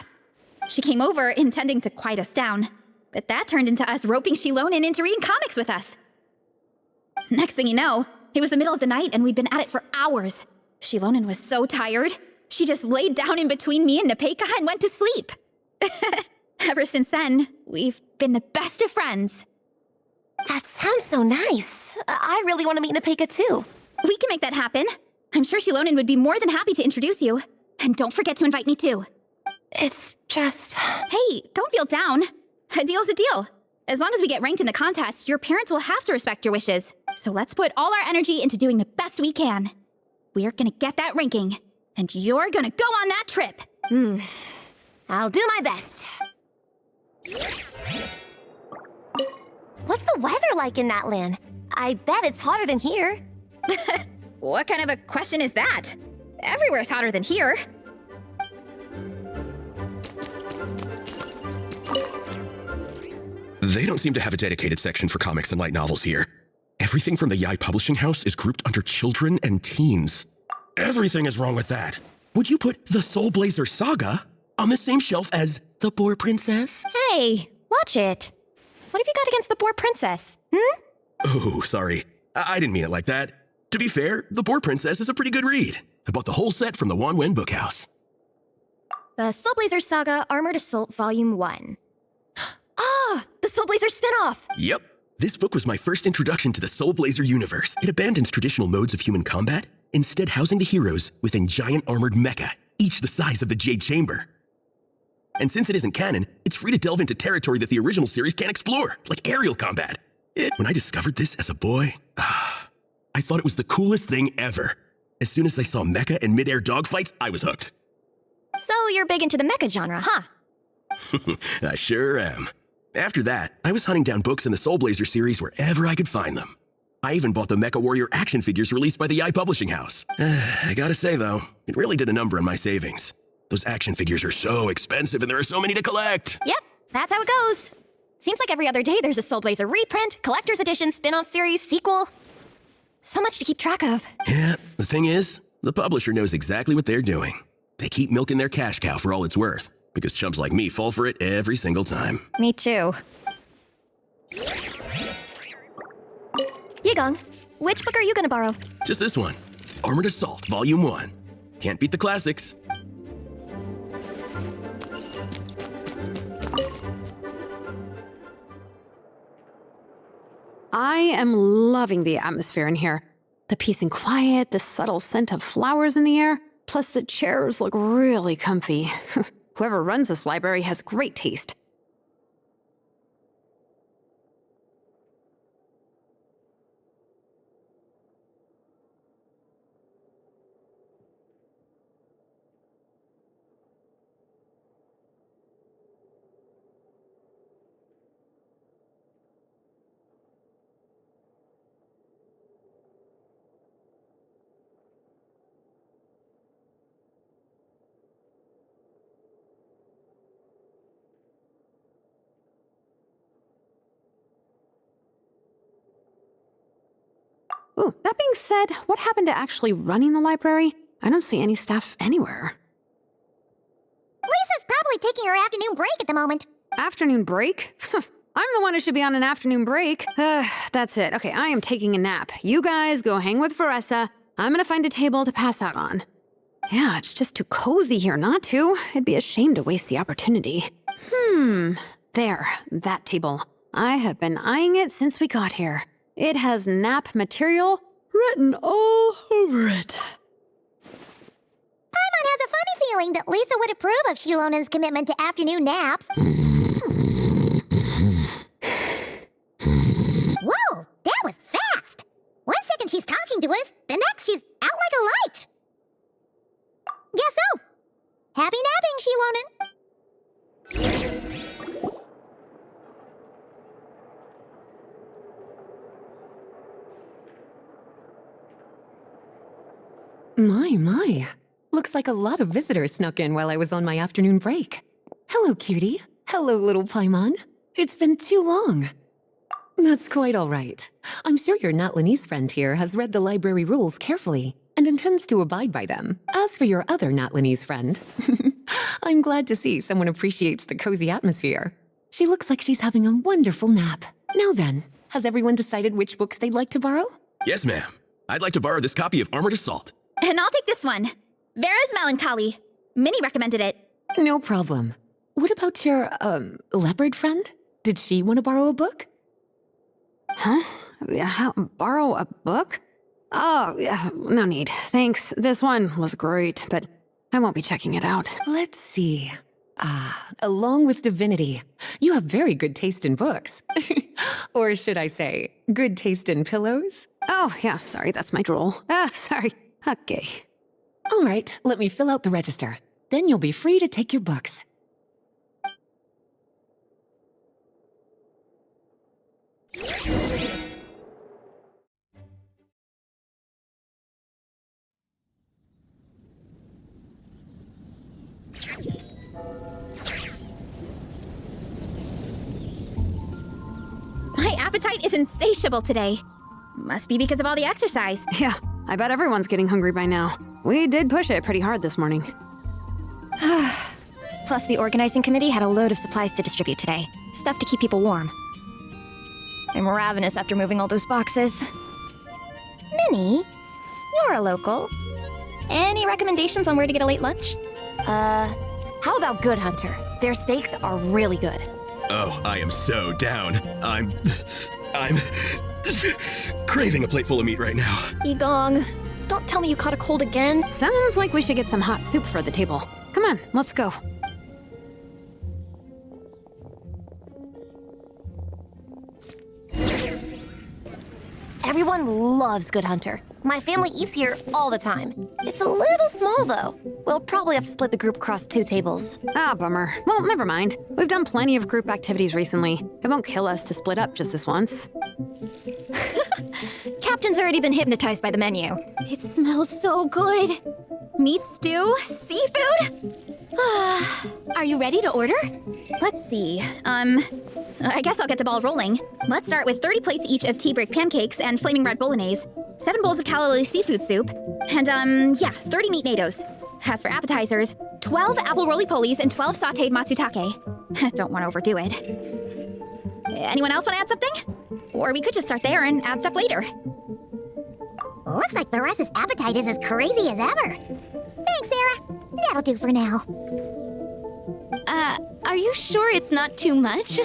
She came over, intending to quiet us down. But that turned into us roping Shilonen into reading comics with us. Next thing you know, it was the middle of the night and we'd been at it for hours. Shilonen was so tired, she just laid down in between me and Nepeka and went to sleep. Ever since then, we've been the best of friends. That sounds so nice. I really want to meet Nepeka too. We can make that happen. I'm sure Shilonen would be more than happy to introduce you. And don't forget to invite me too. It's just... Hey, don't feel down. A deal's a deal. As long as we get ranked in the contest, your parents will have to respect your wishes. So let's put all our energy into doing the best we can. We're gonna get that ranking, and you're gonna go on that trip. I'll do my best. What's the weather like in Natlan? I bet it's hotter than here. What kind of a question is that? Everywhere's hotter than here. They don't seem to have a dedicated section for comics and light novels here. Everything from the Yai Publishing House is grouped under children and teens. Everything is wrong with that. Would you put the Soulblazer Saga on the same shelf as The Boar Princess? Hey, watch it. What have you got against the Boar Princess? Oh, sorry. I didn't mean it like that. To be fair, The Boar Princess is a pretty good read. I bought the whole set from the Wanwen Bookhouse. The Soulblazers Saga Armored Assault Volume 1. Ah, the Soulblazer spin-off! Yep. This book was my first introduction to the Soulblazer universe. It abandons traditional modes of human combat, instead housing the heroes within giant armored mecha, each the size of the Jade Chamber. And since it isn't canon, it's free to delve into territory that the original series can't explore, like aerial combat. When I discovered this as a boy, I thought it was the coolest thing ever. As soon as I saw mecha and mid-air dogfights, I was hooked. So you're big into the mecha genre, huh? I sure am. After that, I was hunting down books in the Soulblazers series wherever I could find them. I even bought the Mecha Warrior action figures released by the Publishing House. I gotta say though, it really did a number on my savings. Those action figures are so expensive and there are so many to collect. Yep, that's how it goes. Seems like every other day there's a Soulblazer reprint, collector's edition, spin-off series, sequel. So much to keep track of. Yeah, the thing is, the publisher knows exactly what they're doing. They keep milking their cash cow for all it's worth, because chumps like me fall for it every single time. Me too. Yigong, which book are you gonna borrow? Just this one. Armored Assault, Volume 1. Can't beat the classics. I am loving the atmosphere in here. The peace and quiet, the subtle scent of flowers in the air, plus the chairs look really comfy. Whoever runs this library has great taste. Ooh, that being said, what happened to actually running the library? I don't see any staff anywhere. Lisa's probably taking her afternoon break at the moment. Afternoon break? I'm the one who should be on an afternoon break. That's it. Okay, I am taking a nap. You guys go hang with Varessa. I'm gonna find a table to pass out on. Yeah, it's just too cozy here not to. It'd be a shame to waste the opportunity. There, that table. I have been eyeing it since we got here. It has nap material written all over it. Paimon has a funny feeling that Lisa would approve of Shilonen's commitment to afternoon naps. Whoa, that was fast! 1 second she's talking to us, the next she's out like a light. Guess so. Happy napping, Shilonen. My. Looks like a lot of visitors snuck in while I was on my afternoon break. Hello, cutie. Hello, little Paimon. It's been too long. That's quite all right. I'm sure your Natlanese friend here has read the library rules carefully and intends to abide by them. As for your other Natlanese friend, I'm glad to see someone appreciates the cozy atmosphere. She looks like she's having a wonderful nap. Now then, has everyone decided which books they'd like to borrow? Yes, ma'am. I'd like to borrow this copy of Armored Assault. And I'll take this one. Vera's Melancholy. Minnie recommended it. No problem. What about your, leopard friend? Did she want to borrow a book? Huh? Borrow a book? Oh, yeah, no need. Thanks. This one was great, but I won't be checking it out. Let's see. Along with Divinity, you have very good taste in books. Or should I say, good taste in pillows? Oh, yeah, sorry, that's my drool. Sorry. Okay. All right, let me fill out the register. Then you'll be free to take your books. My appetite is insatiable today. Must be because of all the exercise. Yeah, I bet everyone's getting hungry by now. We did push it pretty hard this morning. Plus, the organizing committee had a load of supplies to distribute today. Stuff to keep people warm. I'm ravenous after moving all those boxes. Minnie, you're a local. Any recommendations on where to get a late lunch? How about Good Hunter? Their steaks are really good. Oh, I am so down. I'm craving a plate full of meat right now. Yigong, don't tell me you caught a cold again. Sounds like we should get some hot soup for the table. Come on, let's go. Everyone loves Good Hunter. My family eats here all the time. It's a little small, though. We'll probably have to split the group across 2 tables. Ah, bummer. Well, never mind. We've done plenty of group activities recently. It won't kill us to split up just this once. Captain's already been hypnotized by the menu. It smells so good. Meat stew, seafood. Are you ready to order? Let's see. I guess I'll get the ball rolling. Let's start with 30 plates each of tea break pancakes and flaming red bolognese, 7 bowls of calla seafood soup, and 30 meat nados. As for appetizers, 12 apple roly-polies and 12 sautéed matsutake. Don't want to overdo it. Anyone else want to add something? Or we could just start there and add stuff later. Looks like Varessa's appetite is as crazy as ever. Thanks, Sarah. That'll do for now. Are you sure it's not too much?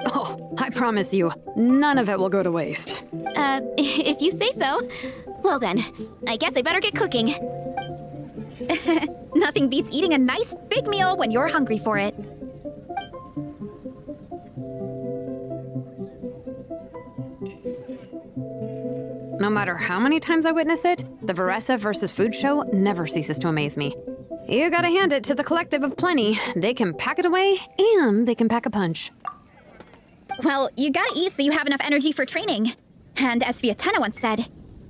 Oh, I promise you, none of it will go to waste. If you say so. Well then, I guess I better get cooking. Nothing beats eating a nice big meal when you're hungry for it. No matter how many times I witness it, the Varessa versus food show never ceases to amaze me. You gotta hand it to the collective of plenty. They can pack it away, and they can pack a punch. Well, you gotta eat so you have enough energy for training. And as Fietena once said,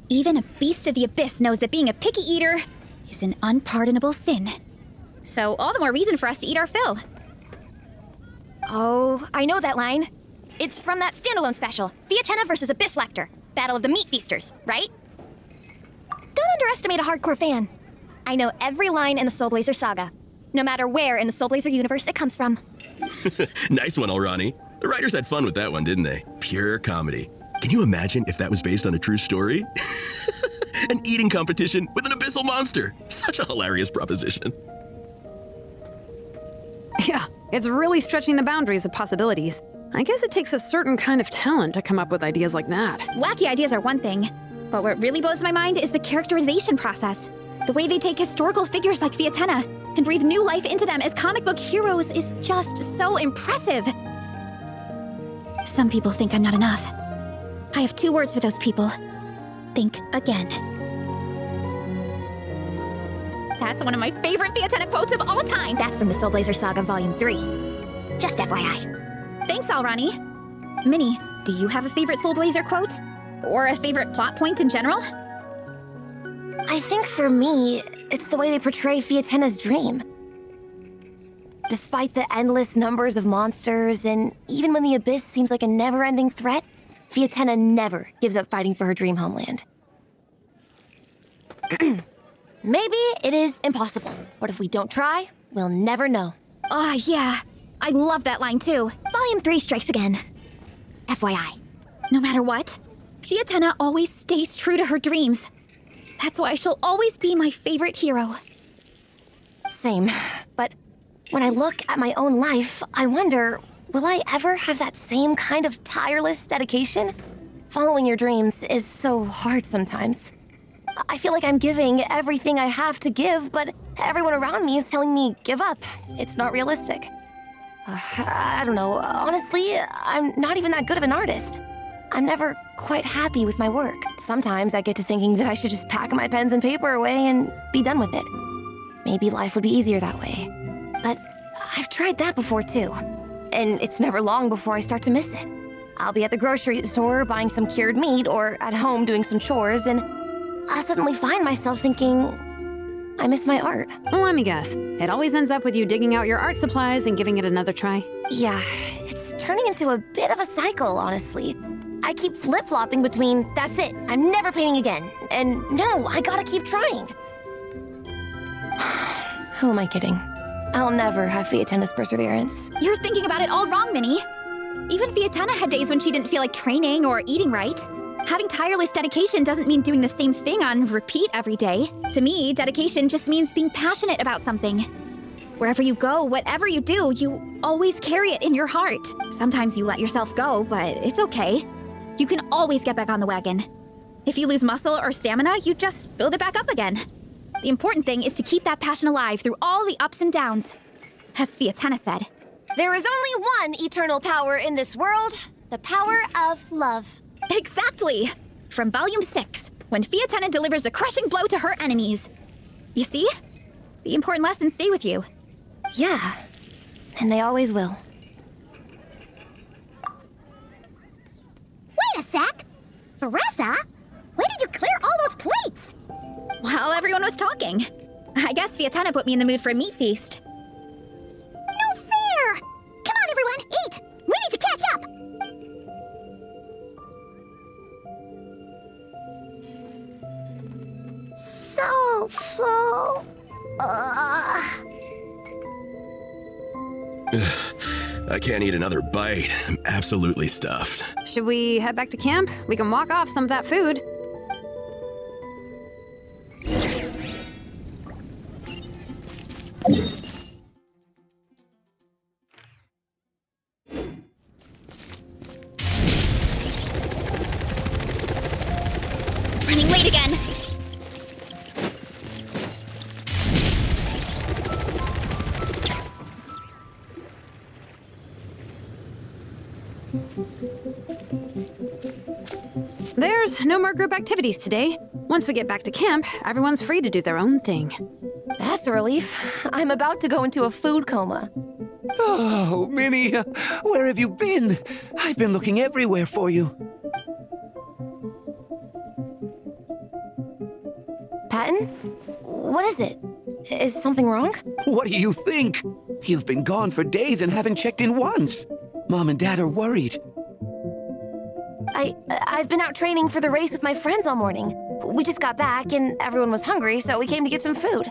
even a beast of the abyss knows that being a picky eater is an unpardonable sin. So all the more reason for us to eat our fill. Oh, I know that line. It's from that standalone special, Fietena versus Abyss Lecter, Battle of the Meat Feasters, right? Don't underestimate a hardcore fan. I know every line in the Soulblazer saga, no matter where in the Soulblazer universe it comes from. Nice one, Alrani. The writers had fun with that one, didn't they? Pure comedy. Can you imagine if that was based on a true story? An eating competition with an abyssal monster. Such a hilarious proposition. Yeah, it's really stretching the boundaries of possibilities. I guess it takes a certain kind of talent to come up with ideas like that. Wacky ideas are one thing, but what really blows my mind is the characterization process. The way they take historical figures like Fietena and breathe new life into them as comic book heroes is just so impressive. Some people think I'm not enough. I have 2 words for those people. Think again. That's one of my favorite Fietena quotes of all time. That's from the Soulblazer Saga Volume 3. Just FYI. Thanks, Alrani. Minnie, do you have a favorite Soulblazer quote? Or a favorite plot point in general? I think for me, it's the way they portray Fietena's dream. Despite the endless numbers of monsters, and even when the Abyss seems like a never-ending threat, Fietena never gives up fighting for her dream homeland. Maybe it is impossible, but if we don't try, we'll never know. Oh, yeah. I love that line, too. Volume 3 strikes again. FYI. No matter what, Fietena always stays true to her dreams. That's why she'll always be my favorite hero. Same, but when I look at my own life, I wonder, will I ever have that same kind of tireless dedication? Following your dreams is so hard sometimes. I feel like I'm giving everything I have to give, but everyone around me is telling me, give up. It's not realistic. I don't know, honestly, I'm not even that good of an artist. I'm never quite happy with my work. Sometimes I get to thinking that I should just pack my pens and paper away and be done with it. Maybe life would be easier that way. But I've tried that before too. And it's never long before I start to miss it. I'll be at the grocery store buying some cured meat or at home doing some chores, and I'll suddenly find myself thinking, I miss my art. Well, let me guess. It always ends up with you digging out your art supplies and giving it another try. Yeah, it's turning into a bit of a cycle, honestly. I keep flip-flopping between, that's it, I'm never painting again, and no, I gotta keep trying. Who am I kidding? I'll never have Fietena's perseverance. You're thinking about it all wrong, Minnie. Even Fietena had days when she didn't feel like training or eating right. Having tireless dedication doesn't mean doing the same thing on repeat every day. To me, dedication just means being passionate about something. Wherever you go, whatever you do, you always carry it in your heart. Sometimes you let yourself go, but it's okay. You can always get back on the wagon. If you lose muscle or stamina, you just build it back up again. The important thing is to keep that passion alive through all the ups and downs. As Fietena said, there is only one eternal power in this world, the power of love. Exactly! From Volume 6, when Fietena delivers the crushing blow to her enemies. You see? The important lessons stay with you. Yeah, and they always will. Wait a sec! Varessa? When did you clear all those plates? While everyone was talking. I guess Fietena put me in the mood for a meat feast. No fair! Come on, everyone, eat! We need to catch up! So full. I can't eat another bite. I'm absolutely stuffed. Should we head back to camp? We can walk off some of that food. Running late again. There's no more group activities today. Once we get back to camp, everyone's free to do their own thing. That's a relief. I'm about to go into a food coma. Oh, Minnie, where have you been? I've been looking everywhere for you. Patton? What is it? Is something wrong? What do you think? You've been gone for days and haven't checked in once. Mom and Dad are worried. I've been out training for the race with my friends all morning. We just got back and everyone was hungry, so we came to get some food.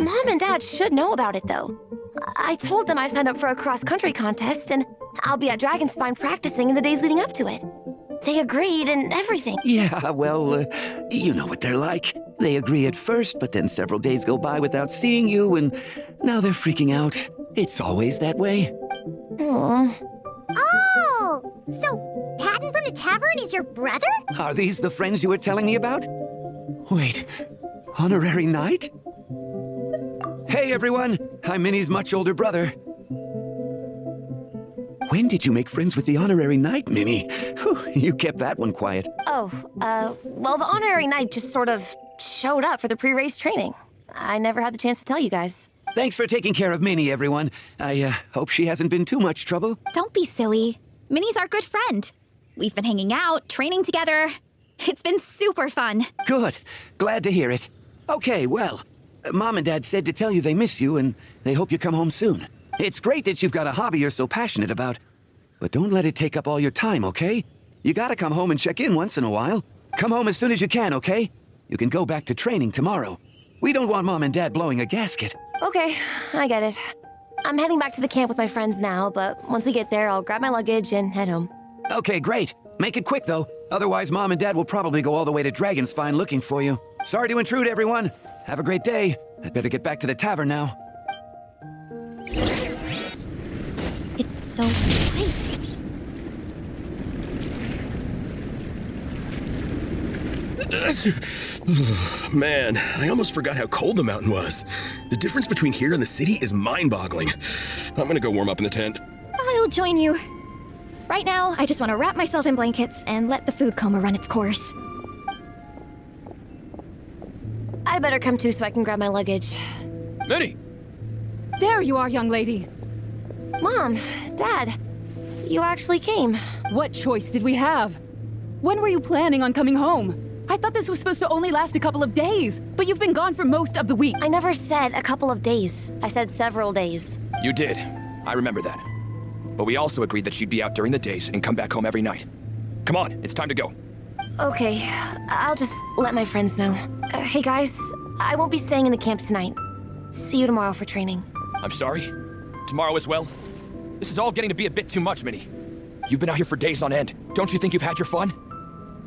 Mom and Dad should know about it, though. I told them I signed up for a cross-country contest, and I'll be at Dragonspine practicing in the days leading up to it. They agreed and everything. Yeah, well, you know what they're like. They agree at first, but then several days go by without seeing you, and now they're freaking out. It's always that way. Aww. Oh! So, Patton from the tavern is your brother? Are these the friends you were telling me about? Wait, honorary knight? Hey, everyone! I'm Minnie's much older brother. When did you make friends with the honorary knight, Minnie? Whew, you kept that one quiet. Oh, well, the honorary knight just sort of showed up for the pre-race training. I never had the chance to tell you guys. Thanks for taking care of Minnie, everyone. I hope she hasn't been too much trouble. Don't be silly. Minnie's our good friend. We've been hanging out, training together. It's been super fun. Good. Glad to hear it. Okay, well, Mom and Dad said to tell you they miss you and they hope you come home soon. It's great that you've got a hobby you're so passionate about. But don't let it take up all your time, okay? You gotta come home and check in once in a while. Come home as soon as you can, okay? You can go back to training tomorrow. We don't want Mom and Dad blowing a gasket. Okay, I get it. I'm heading back to the camp with my friends now, but once we get there, I'll grab my luggage and head home. Okay, great. Make it quick, though. Otherwise, Mom and Dad will probably go all the way to Dragonspine looking for you. Sorry to intrude, everyone. Have a great day. I'd better get back to the tavern now. It's so late. Man, I almost forgot how cold the mountain was. The difference between here and the city is mind-boggling. I'm gonna go warm up in the tent. I'll join you. Right now, I just want to wrap myself in blankets and let the food coma run its course. I better come too so I can grab my luggage. Minnie! There you are, young lady. Mom, Dad, you actually came. What choice did we have? When were you planning on coming home? I thought this was supposed to only last a couple of days, but you've been gone for most of the week. I never said a couple of days. I said several days. You did. I remember that. But we also agreed that you'd be out during the days and come back home every night. Come on, it's time to go. Okay, I'll just let my friends know. Hey guys, I won't be staying in the camp tonight. See you tomorrow for training. I'm sorry. Tomorrow as well. This is all getting to be a bit too much, Minnie. You've been out here for days on end. Don't you think you've had your fun?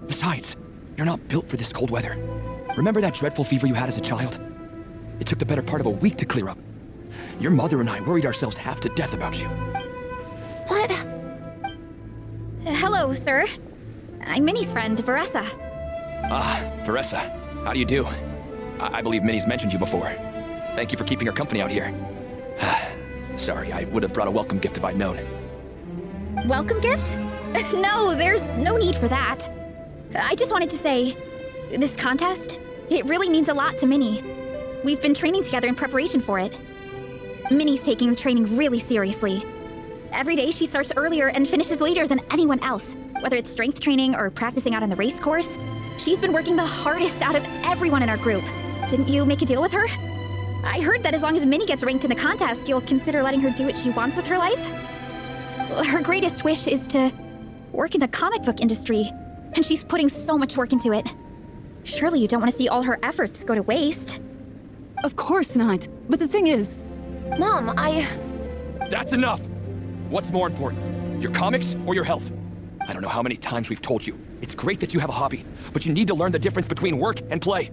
Besides, you're not built for this cold weather. Remember that dreadful fever you had as a child? It took the better part of a week to clear up. Your mother and I worried ourselves half to death about you. What? Hello, sir. I'm Minnie's friend, Varessa. Ah, Varessa. How do you do? I believe Minnie's mentioned you before. Thank you for keeping her company out here. Sorry, I would have brought a welcome gift if I'd known. Welcome gift? No, there's no need for that. I just wanted to say, This contest? It really means a lot to Minnie. We've been training together in preparation for it. Minnie's taking the training really seriously. Every day she starts earlier and finishes later than anyone else. Whether it's strength training or practicing out on the race course, she's been working the hardest out of everyone in our group. Didn't you make a deal with her? I heard that as long as Minnie gets ranked in the contest, you'll consider letting her do what she wants with her life. Her greatest wish is to work in the comic book industry, and she's putting so much work into it. Surely you don't want to see all her efforts go to waste. Of course not. But the thing is... Mom, That's enough! What's more important, your comics or your health? I don't know how many times we've told you. It's great that you have a hobby, but you need to learn the difference between work and play.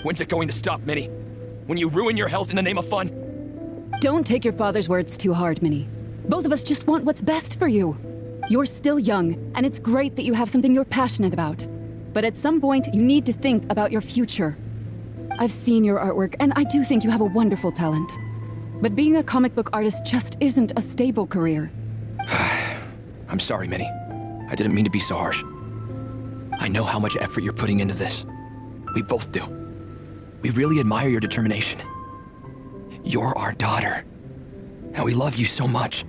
When's it going to stop, Minnie? When you ruin your health in the name of fun? Don't take your father's words too hard, Minnie. Both of us just want what's best for you. You're still young, and it's great that you have something you're passionate about. But at some point, you need to think about your future. I've seen your artwork, and I do think you have a wonderful talent. But being a comic book artist just isn't a stable career. I'm sorry, Minnie. I didn't mean to be so harsh. I know how much effort you're putting into this. We both do. We really admire your determination. You're our daughter, and we love you so much.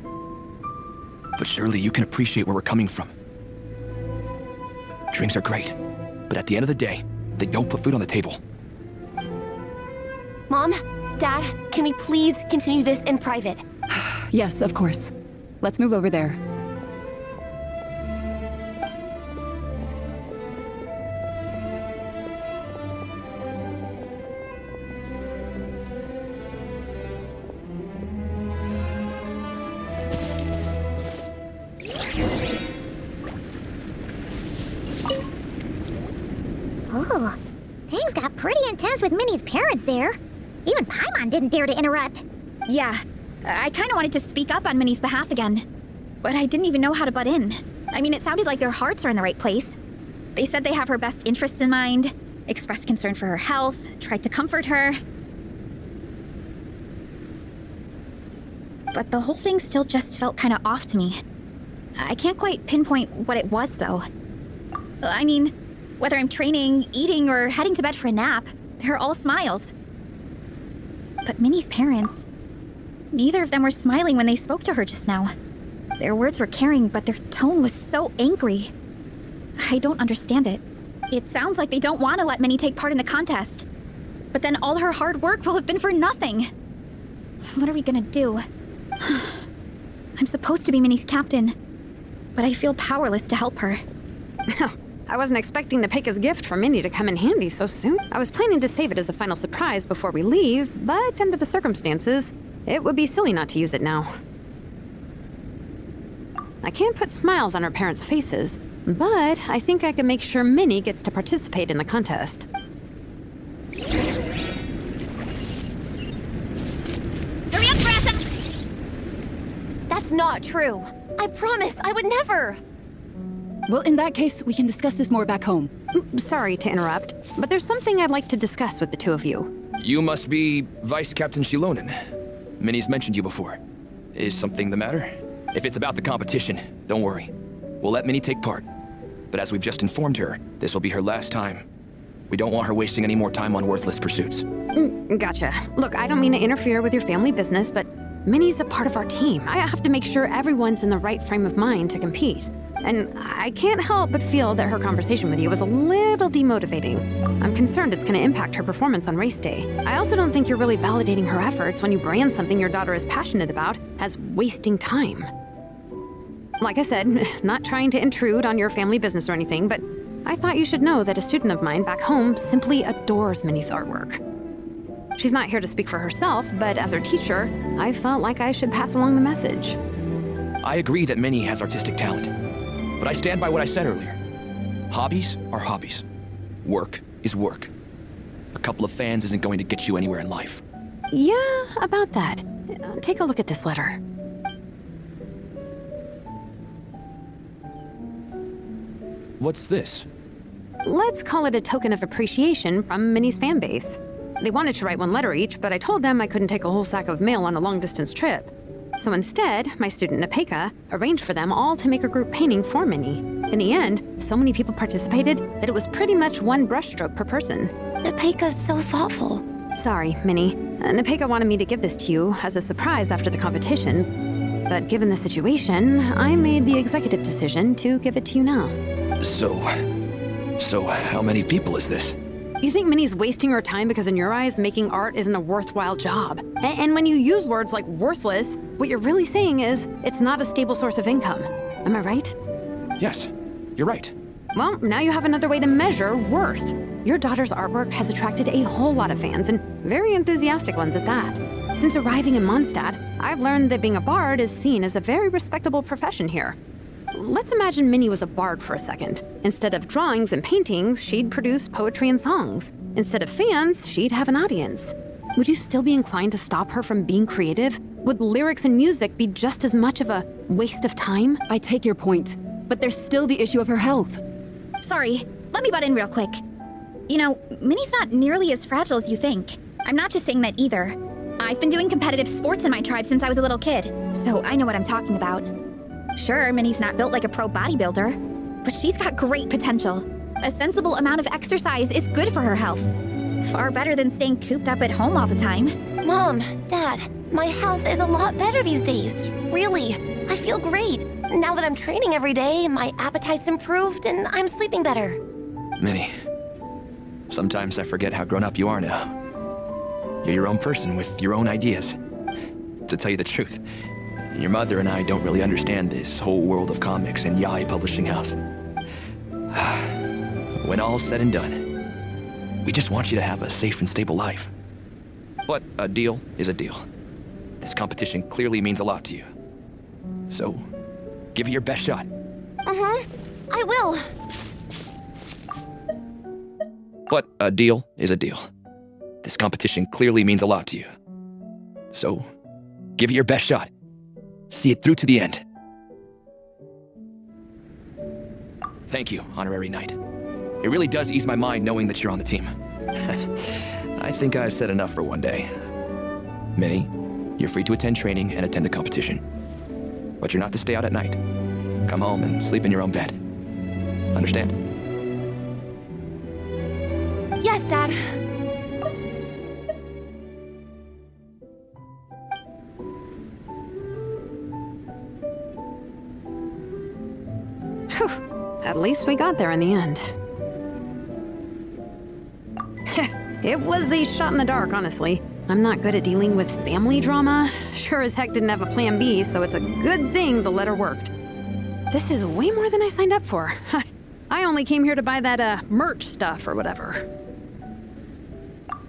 But surely you can appreciate where we're coming from. Dreams are great, but at the end of the day, they don't put food on the table. Mom, Dad, can we please continue this in private? Yes, of course. Let's move over there. Oh, things got pretty intense with Minnie's parents there. Even Paimon didn't dare to interrupt. Yeah, I kinda wanted to speak up on Minnie's behalf again. But I didn't even know how to butt in. I mean, it sounded like their hearts are in the right place. They said they have her best interests in mind, expressed concern for her health, tried to comfort her. But the whole thing still just felt kinda off to me. I can't quite pinpoint what it was, though. I mean, whether I'm training, eating, or heading to bed for a nap, they're all smiles. But Minnie's parents, neither of them were smiling when they spoke to her just now. Their words were caring, but their tone was so angry. I don't understand it. It sounds like they don't want to let Minnie take part in the contest. But then all her hard work will have been for nothing. What are we gonna do? I'm supposed to be Minnie's captain, but I feel powerless to help her. I wasn't expecting the Peka's gift for Minnie to come in handy so soon. I was planning to save it as a final surprise before we leave, but under the circumstances, it would be silly not to use it now. I can't put smiles on her parents' faces, but I think I can make sure Minnie gets to participate in the contest. Hurry up, Varessa! That's not true. I promise, I would never. Well, in that case, we can discuss this more back home. Sorry to interrupt, but there's something I'd like to discuss with the two of you. You must be Vice Captain Shilonen. Minnie's mentioned you before. Is something the matter? If it's about the competition, don't worry. We'll let Minnie take part. But as we've just informed her, this will be her last time. We don't want her wasting any more time on worthless pursuits. Gotcha. Look, I don't mean to interfere with your family business, but Minnie's a part of our team. I have to make sure everyone's in the right frame of mind to compete. And I can't help but feel that her conversation with you was a little demotivating. I'm concerned it's going to impact her performance on race day. I also don't think you're really validating her efforts when you brand something your daughter is passionate about as wasting time. Like I said, not trying to intrude on your family business or anything, but I thought you should know that a student of mine back home simply adores Minnie's artwork. She's not here to speak for herself, but as her teacher, I felt like I should pass along the message. I agree that Minnie has artistic talent, but I stand by what I said earlier. Hobbies are hobbies. Work is work. A couple of fans isn't going to get you anywhere in life. Yeah, about that. Take a look at this letter. What's this? Let's call it a token of appreciation from Minnie's fan base. They wanted to write one letter each, but I told them I couldn't take a whole sack of mail on a long-distance trip. So instead, my student Nepeka arranged for them all to make a group painting for Minnie. In the end, so many people participated that it was pretty much one brushstroke per person. Nepeka's so thoughtful. Sorry, Minnie. Nepeka wanted me to give this to you as a surprise after the competition. But given the situation, I made the executive decision to give it to you now. So how many people is this? You think Minnie's wasting her time because in your eyes, making art isn't a worthwhile job? And when you use words like worthless, what you're really saying is it's not a stable source of income. Am I right? Yes, you're right. Well, now you have another way to measure worth. Your daughter's artwork has attracted a whole lot of fans, and very enthusiastic ones at that. Since arriving in Mondstadt, I've learned that being a bard is seen as a very respectable profession here. Let's imagine Minnie was a bard for a second. Instead of drawings and paintings, she'd produce poetry and songs. Instead of fans, she'd have an audience. Would you still be inclined to stop her from being creative? Would lyrics and music be just as much of a waste of time? I take your point, but there's still the issue of her health. Sorry, let me butt in real quick. You know, Minnie's not nearly as fragile as you think. I'm not just saying that either. I've been doing competitive sports in my tribe since I was a little kid, so I know what I'm talking about. Sure, Minnie's not built like a pro bodybuilder, but she's got great potential. A sensible amount of exercise is good for her health. Far better than staying cooped up at home all the time. Mom, Dad, my health is a lot better these days. Really, I feel great. Now that I'm training every day, my appetite's improved and I'm sleeping better. Minnie, sometimes I forget how grown up you are now. You're your own person with your own ideas. To tell you the truth, your mother and I don't really understand this whole world of comics and yaoi publishing house. When all's said and done, we just want you to have a safe and stable life. But a deal is a deal. This competition clearly means a lot to you. So, give it your best shot. I will. But a deal is a deal. This competition clearly means a lot to you. So, give it your best shot. See it through to the end. Thank you, Honorary Knight. It really does ease my mind knowing that you're on the team. I think I've said enough for one day. Minnie, you're free to attend training and attend the competition. But you're not to stay out at night. Come home and sleep in your own bed. Understand? Yes, Dad. Whew. At least we got there in the end. It was a shot in the dark, honestly. I'm not good at dealing with family drama. Sure as heck didn't have a plan B, so it's a good thing the letter worked. This is way more than I signed up for. I only came here to buy that, merch stuff or whatever.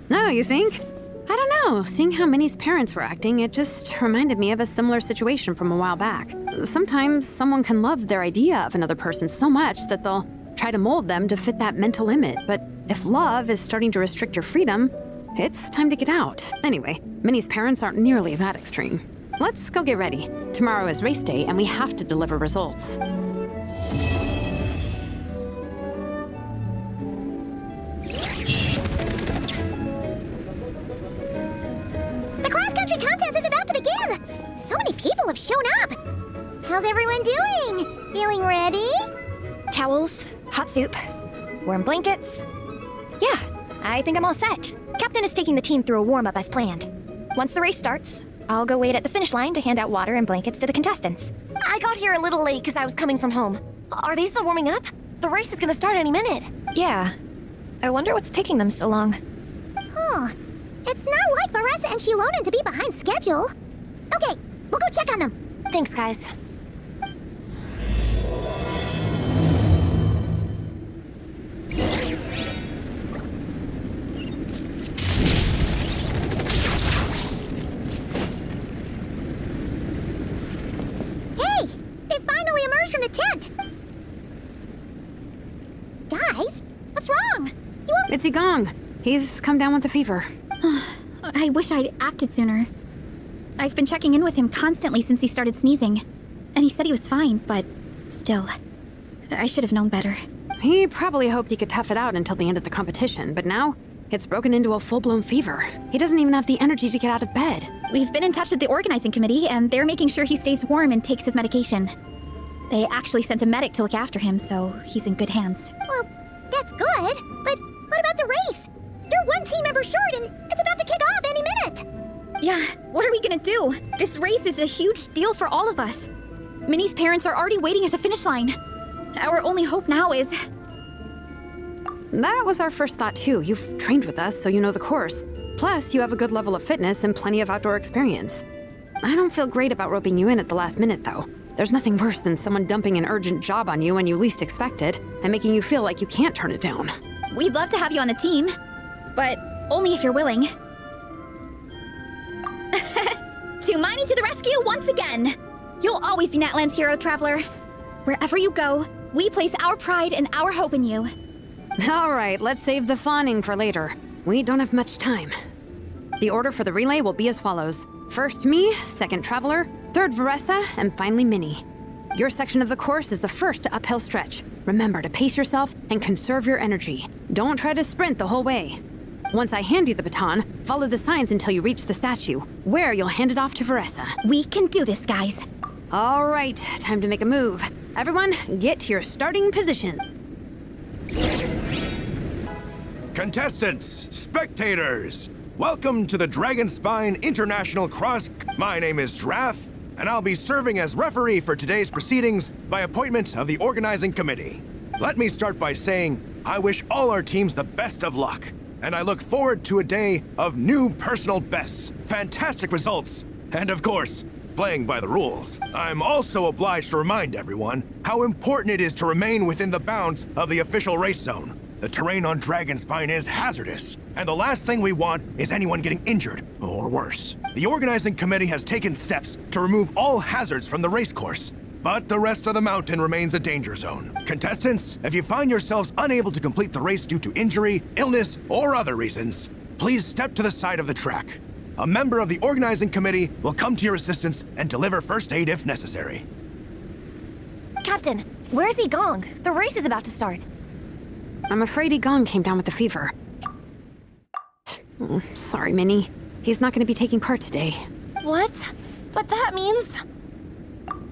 No, you think? I don't know. Seeing how Minnie's parents were acting, it just reminded me of a similar situation from a while back. Sometimes someone can love their idea of another person so much that they'll try to mold them to fit that mental image. But if love is starting to restrict your freedom, it's time to get out. Anyway, Minnie's parents aren't nearly that extreme. Let's go get ready. Tomorrow is race day and we have to deliver results. The cross-country contest is about to begin! So many people have shown up! How's everyone doing? Feeling ready? Towels, hot soup, warm blankets. Yeah, I think I'm all set. Captain is taking the team through a warm-up as planned. Once the race starts, I'll go wait at the finish line to hand out water and blankets to the contestants. I got here a little late because I was coming from home. Are they still warming up? The race is gonna start any minute. Yeah. I wonder what's taking them so long. Huh. It's not like Varessa and Shilonen to be behind schedule. Okay, we'll go check on them. Thanks, guys. Hey! They finally emerged from the tent! Guys, what's wrong? You won't... It's Igong. He's come down with a fever. I wish I'd acted sooner. I've been checking in with him constantly since he started sneezing. And he said he was fine, but still, I should have known better. He probably hoped he could tough it out until the end of the competition, but now It's broken into a full-blown fever. He doesn't even have the energy to get out of bed. We've been in touch with the organizing committee, and they're making sure he stays warm and takes his medication. They actually sent a medic to look after him, so he's in good hands. Well, that's good, but what about the race? You're one team member short and it's about to kick off any minute! Yeah, what are we gonna do? This race is a huge deal for all of us. Minnie's parents are already waiting at the finish line. Our only hope now is... That was our first thought too. You've trained with us, so you know the course. Plus, you have a good level of fitness and plenty of outdoor experience. I don't feel great about roping you in at the last minute, though. There's nothing worse than someone dumping an urgent job on you when you least expect it, and making you feel like you can't turn it down. We'd love to have you on the team, but only if you're willing. Tumaini to the rescue once again! You'll always be Natlan's hero, Traveler. Wherever you go, we place our pride and our hope in you. All right, let's save the fawning for later. We don't have much time. The order for the relay will be as follows. First me, second Traveler, third Varessa, and finally Minnie. Your section of the course is the first uphill stretch. Remember to pace yourself and conserve your energy. Don't try to sprint the whole way. Once I hand you the baton, follow the signs until you reach the statue, where you'll hand it off to Varessa. We can do this, guys. All right, time to make a move. Everyone, get to your starting position. Contestants, spectators, welcome to the Dragonspine International Cross. My name is Drath, and I'll be serving as referee for today's proceedings by appointment of the organizing committee. Let me start by saying I wish all our teams the best of luck, and I look forward to a day of new personal bests, fantastic results, and of course, playing by the rules. I'm also obliged to remind everyone how important it is to remain within the bounds of the official race zone. The terrain on Dragonspine is hazardous, and the last thing we want is anyone getting injured, or worse. The organizing committee has taken steps to remove all hazards from the race course, but the rest of the mountain remains a danger zone. Contestants, if you find yourselves unable to complete the race due to injury, illness, or other reasons, please step to the side of the track. A member of the organizing committee will come to your assistance and deliver first aid if necessary. Captain, where's Gong? The race is about to start. I'm afraid Gong came down with the fever. Oh, sorry, Minnie. He's not going to be taking part today. What? But that means...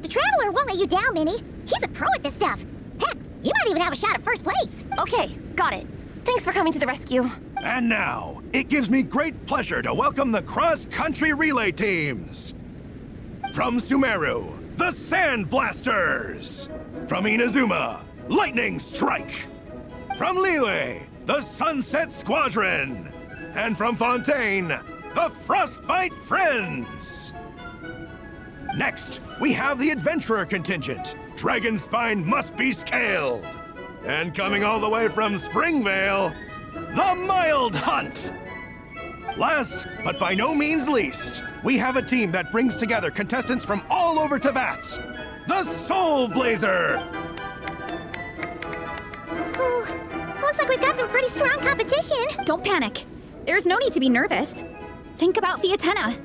The Traveler won't let you down, Minnie. He's a pro at this stuff. Heck, you might even have a shot at first place. Okay, got it. Thanks for coming to the rescue. And now, it gives me great pleasure to welcome the cross-country relay teams. From Sumeru, the Sand Blasters. From Inazuma, Lightning Strike. From Liyue, the Sunset Squadron. And from Fontaine, the Frostbite Friends. Next, we have the Adventurer contingent. Dragonspine must be scaled. And coming all the way from Springvale, the Mild Hunt. Last, but by no means least, we have a team that brings together contestants from all over Teyvat. The Soulblazers. Looks like we've got some pretty strong competition. Don't panic. There's no need to be nervous. Think about Fietena.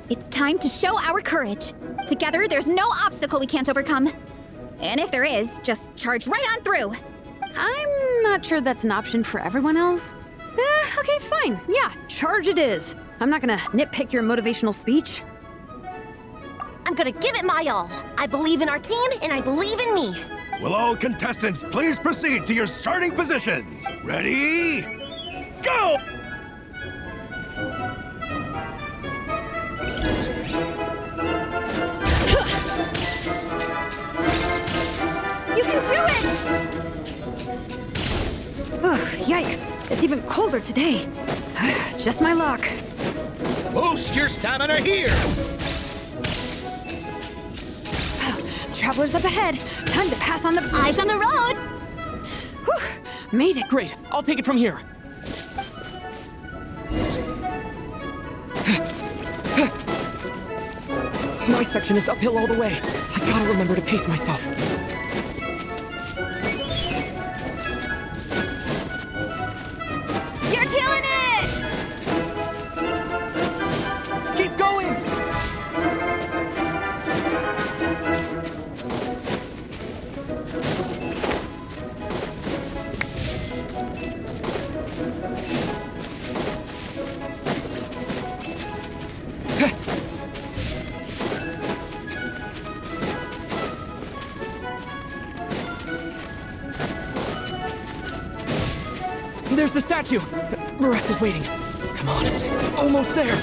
It's time to show our courage. Together, there's no obstacle we can't overcome. And if there is, just charge right on through. I'm not sure that's an option for everyone else. Okay, fine. Yeah, charge it is. I'm not gonna nitpick your motivational speech. I'm gonna give it my all. I believe in our team, and I believe in me. Will all contestants please proceed to your starting positions? Ready? Go! You can do it! Yikes, it's even colder today. Just my luck. Boost your stamina here! Travelers up ahead. Time to pass on the... Eyes on the road! Whew, made it. Great, I'll take it from here. My section is uphill all the way. I gotta remember to pace myself. You're killing it! Keep going! There's the statue! Varessa's waiting. Come on. Almost there.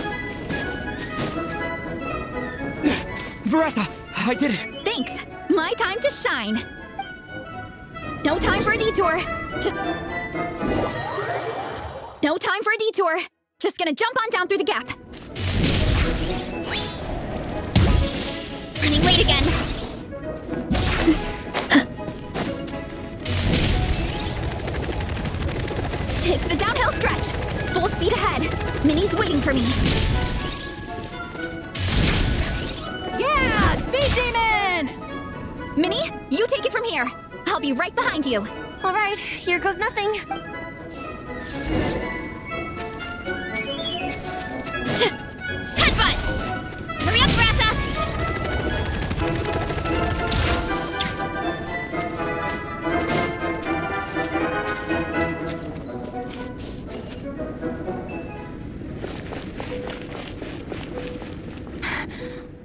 Varessa, I did it. Thanks. My time to shine. No time for a detour. No time for a detour. Just gonna jump on down through the gap. Running late again. It's the downhill stretch. Full speed ahead. Minnie's waiting for me. Yeah! Speed Demon! Minnie, you take it from here. I'll be right behind you. All right, here goes nothing. Headbutt! Hurry up, Varessa!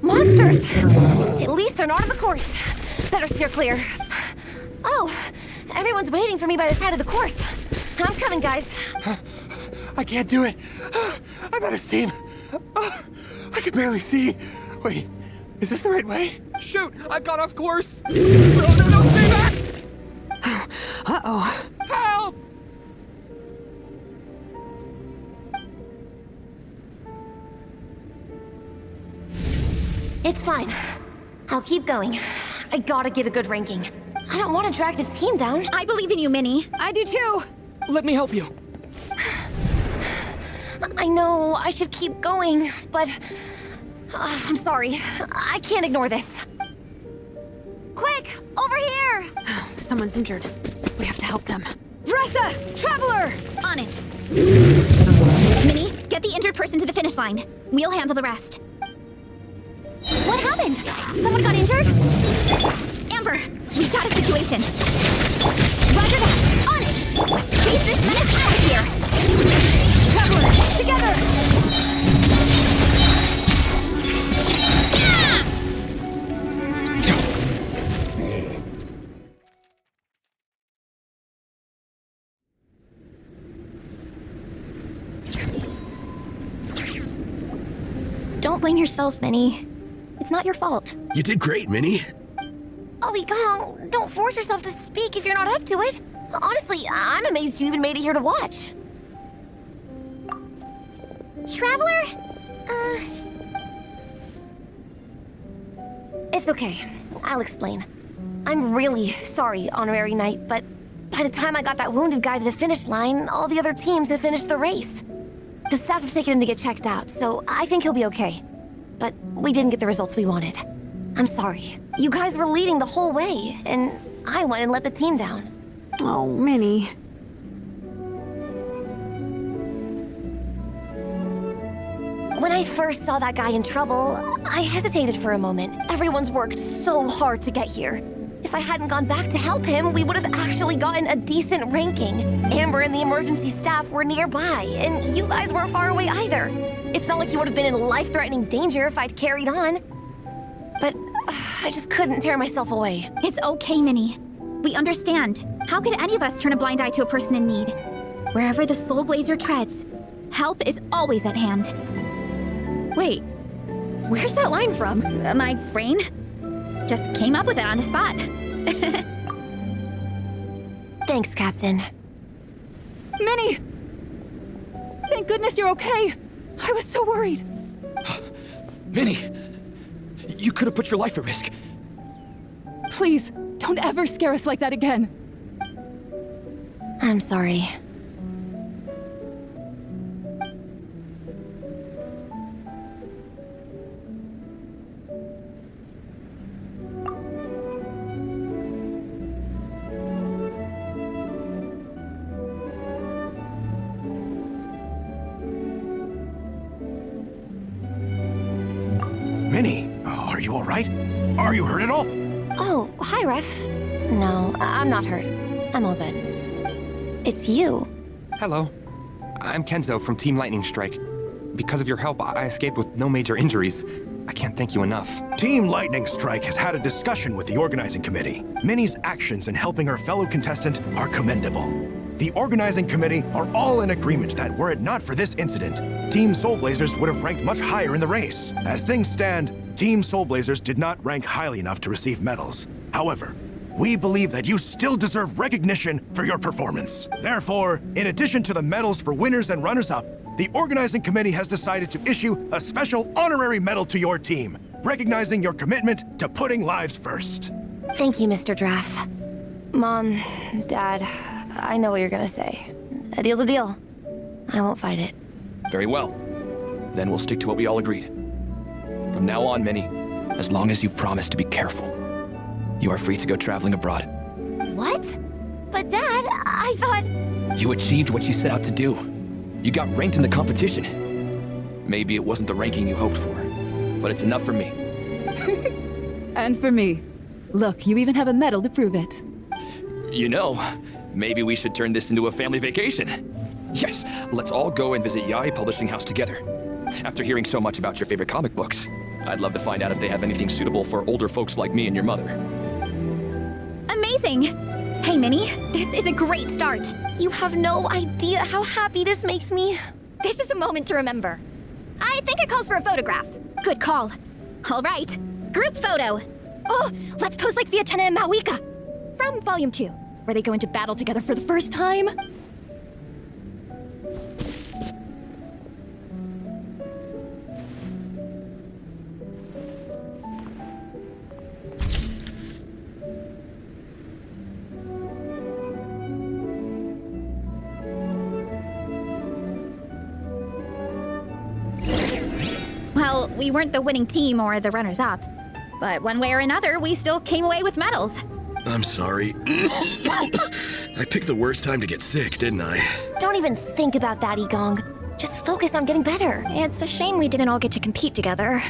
Monsters! At least they're not on the course. Better steer clear. Oh, everyone's waiting for me by the side of the course. I'm coming, guys. I can't do it. I'm out of steam. I can barely see. Wait, is this the right way? Shoot! I've got off course! No, stay back! Uh-oh. Help! It's fine. I'll keep going. I gotta get a good ranking. I don't want to drag this team down. I believe in you, Minnie. I do too. Let me help you. I know I should keep going, but I'm sorry. I can't ignore this. Quick, over here! Someone's injured. We have to help them. Varessa! Traveler! On it. Minnie, get the injured person to the finish line. We'll handle the rest. What happened? Someone got injured? Amber, we've got a situation. Roger that. On it. Let's chase this menace out of here. Traveler, together. Don't blame yourself, Minnie. It's not your fault. You did great, Minnie. Ollie Gong, don't force yourself to speak if you're not up to it. Honestly, I'm amazed you even made it here to watch. Traveler? It's okay. I'll explain. I'm really sorry, Honorary Knight, but by the time I got that wounded guy to the finish line, all the other teams have finished the race. The staff have taken him to get checked out, so I think he'll be okay. But we didn't get the results we wanted. I'm sorry. You guys were leading the whole way, and I went and let the team down. Oh, Minnie. When I first saw that guy in trouble, I hesitated for a moment. Everyone's worked so hard to get here. If I hadn't gone back to help him, we would have actually gotten a decent ranking. Amber and the emergency staff were nearby, and you guys weren't far away either. It's not like you would have been in life-threatening danger if I'd carried on. But I just couldn't tear myself away. It's okay, Minnie. We understand. How could any of us turn a blind eye to a person in need? Wherever the Soulblazer treads, help is always at hand. Wait, where's that line from? My brain? Just came up with it on the spot. Thanks, Captain. Minnie! Thank goodness you're okay. I was so worried. Minnie! You could have put your life at risk. Please, don't ever scare us like that again. I'm sorry. Minnie, are you all right? Are you hurt at all? Oh, hi, Ref. No, I'm not hurt. I'm all good. It's you. Hello. I'm Kenzo from Team Lightning Strike. Because of your help, I escaped with no major injuries. I can't thank you enough. Team Lightning Strike has had a discussion with the organizing committee. Minnie's actions in helping her fellow contestant are commendable. the organizing committee are all in agreement that were it not for this incident, Team Soulblazers would have ranked much higher in the race. As things stand, Team Soulblazers did not rank highly enough to receive medals. However, we believe that you still deserve recognition for your performance. Therefore, in addition to the medals for winners and runners-up, the organizing committee has decided to issue a special honorary medal to your team, recognizing your commitment to putting lives first. Thank you, Mr. Draff. Mom, Dad, I know what you're gonna say. A deal's a deal. I won't fight it. Very well. Then we'll stick to what we all agreed. From now on, Minnie, as long as you promise to be careful, you are free to go traveling abroad. What? But Dad, I thought... You achieved what you set out to do. You got ranked in the competition. Maybe it wasn't the ranking you hoped for, but it's enough for me. And for me. Look, you even have a medal to prove it. You know, maybe we should turn this into a family vacation. Yes, let's all go and visit Yae Publishing House together. After hearing so much about your favorite comic books, I'd love to find out if they have anything suitable for older folks like me and your mother. Amazing! Hey, Minnie, this is a great start. You have no idea how happy this makes me. This is a moment to remember. I think it calls for a photograph. Good call. All right, group photo. Oh, let's pose like Fietena and Mawika from Volume 2, where they go into battle together for the first time. Well, we weren't the winning team or the runners-up, but one way or another, we still came away with medals. I'm sorry. I picked the worst time to get sick, didn't I? Don't even think about that, Igong. Just focus on getting better. It's a shame we didn't all get to compete together.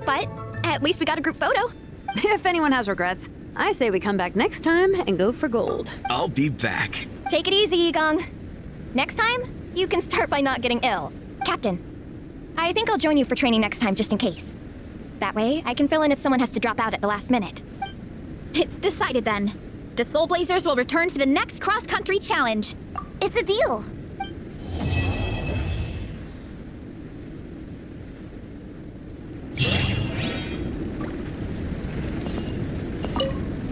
But at least we got a group photo. If anyone has regrets, I say we come back next time and go for gold. I'll be back. Take it easy, Igong. Next time, you can start by not getting ill. Captain, I think I'll join you for training next time just in case. That way, I can fill in if someone has to drop out at the last minute. It's decided then. The Soulblazers will return for the next cross-country challenge. It's a deal.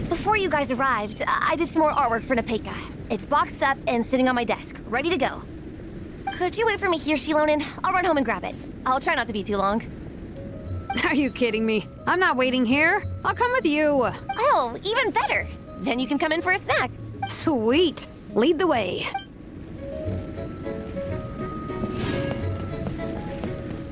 Before you guys arrived, I did some more artwork for Nepeka. It's boxed up and sitting on my desk, ready to go. Could you wait for me here, Shilonen? I'll run home and grab it. I'll try not to be too long. Are you kidding me? I'm not waiting here. I'll come with you. Oh, even better. Then you can come in for a snack. Sweet. Lead the way.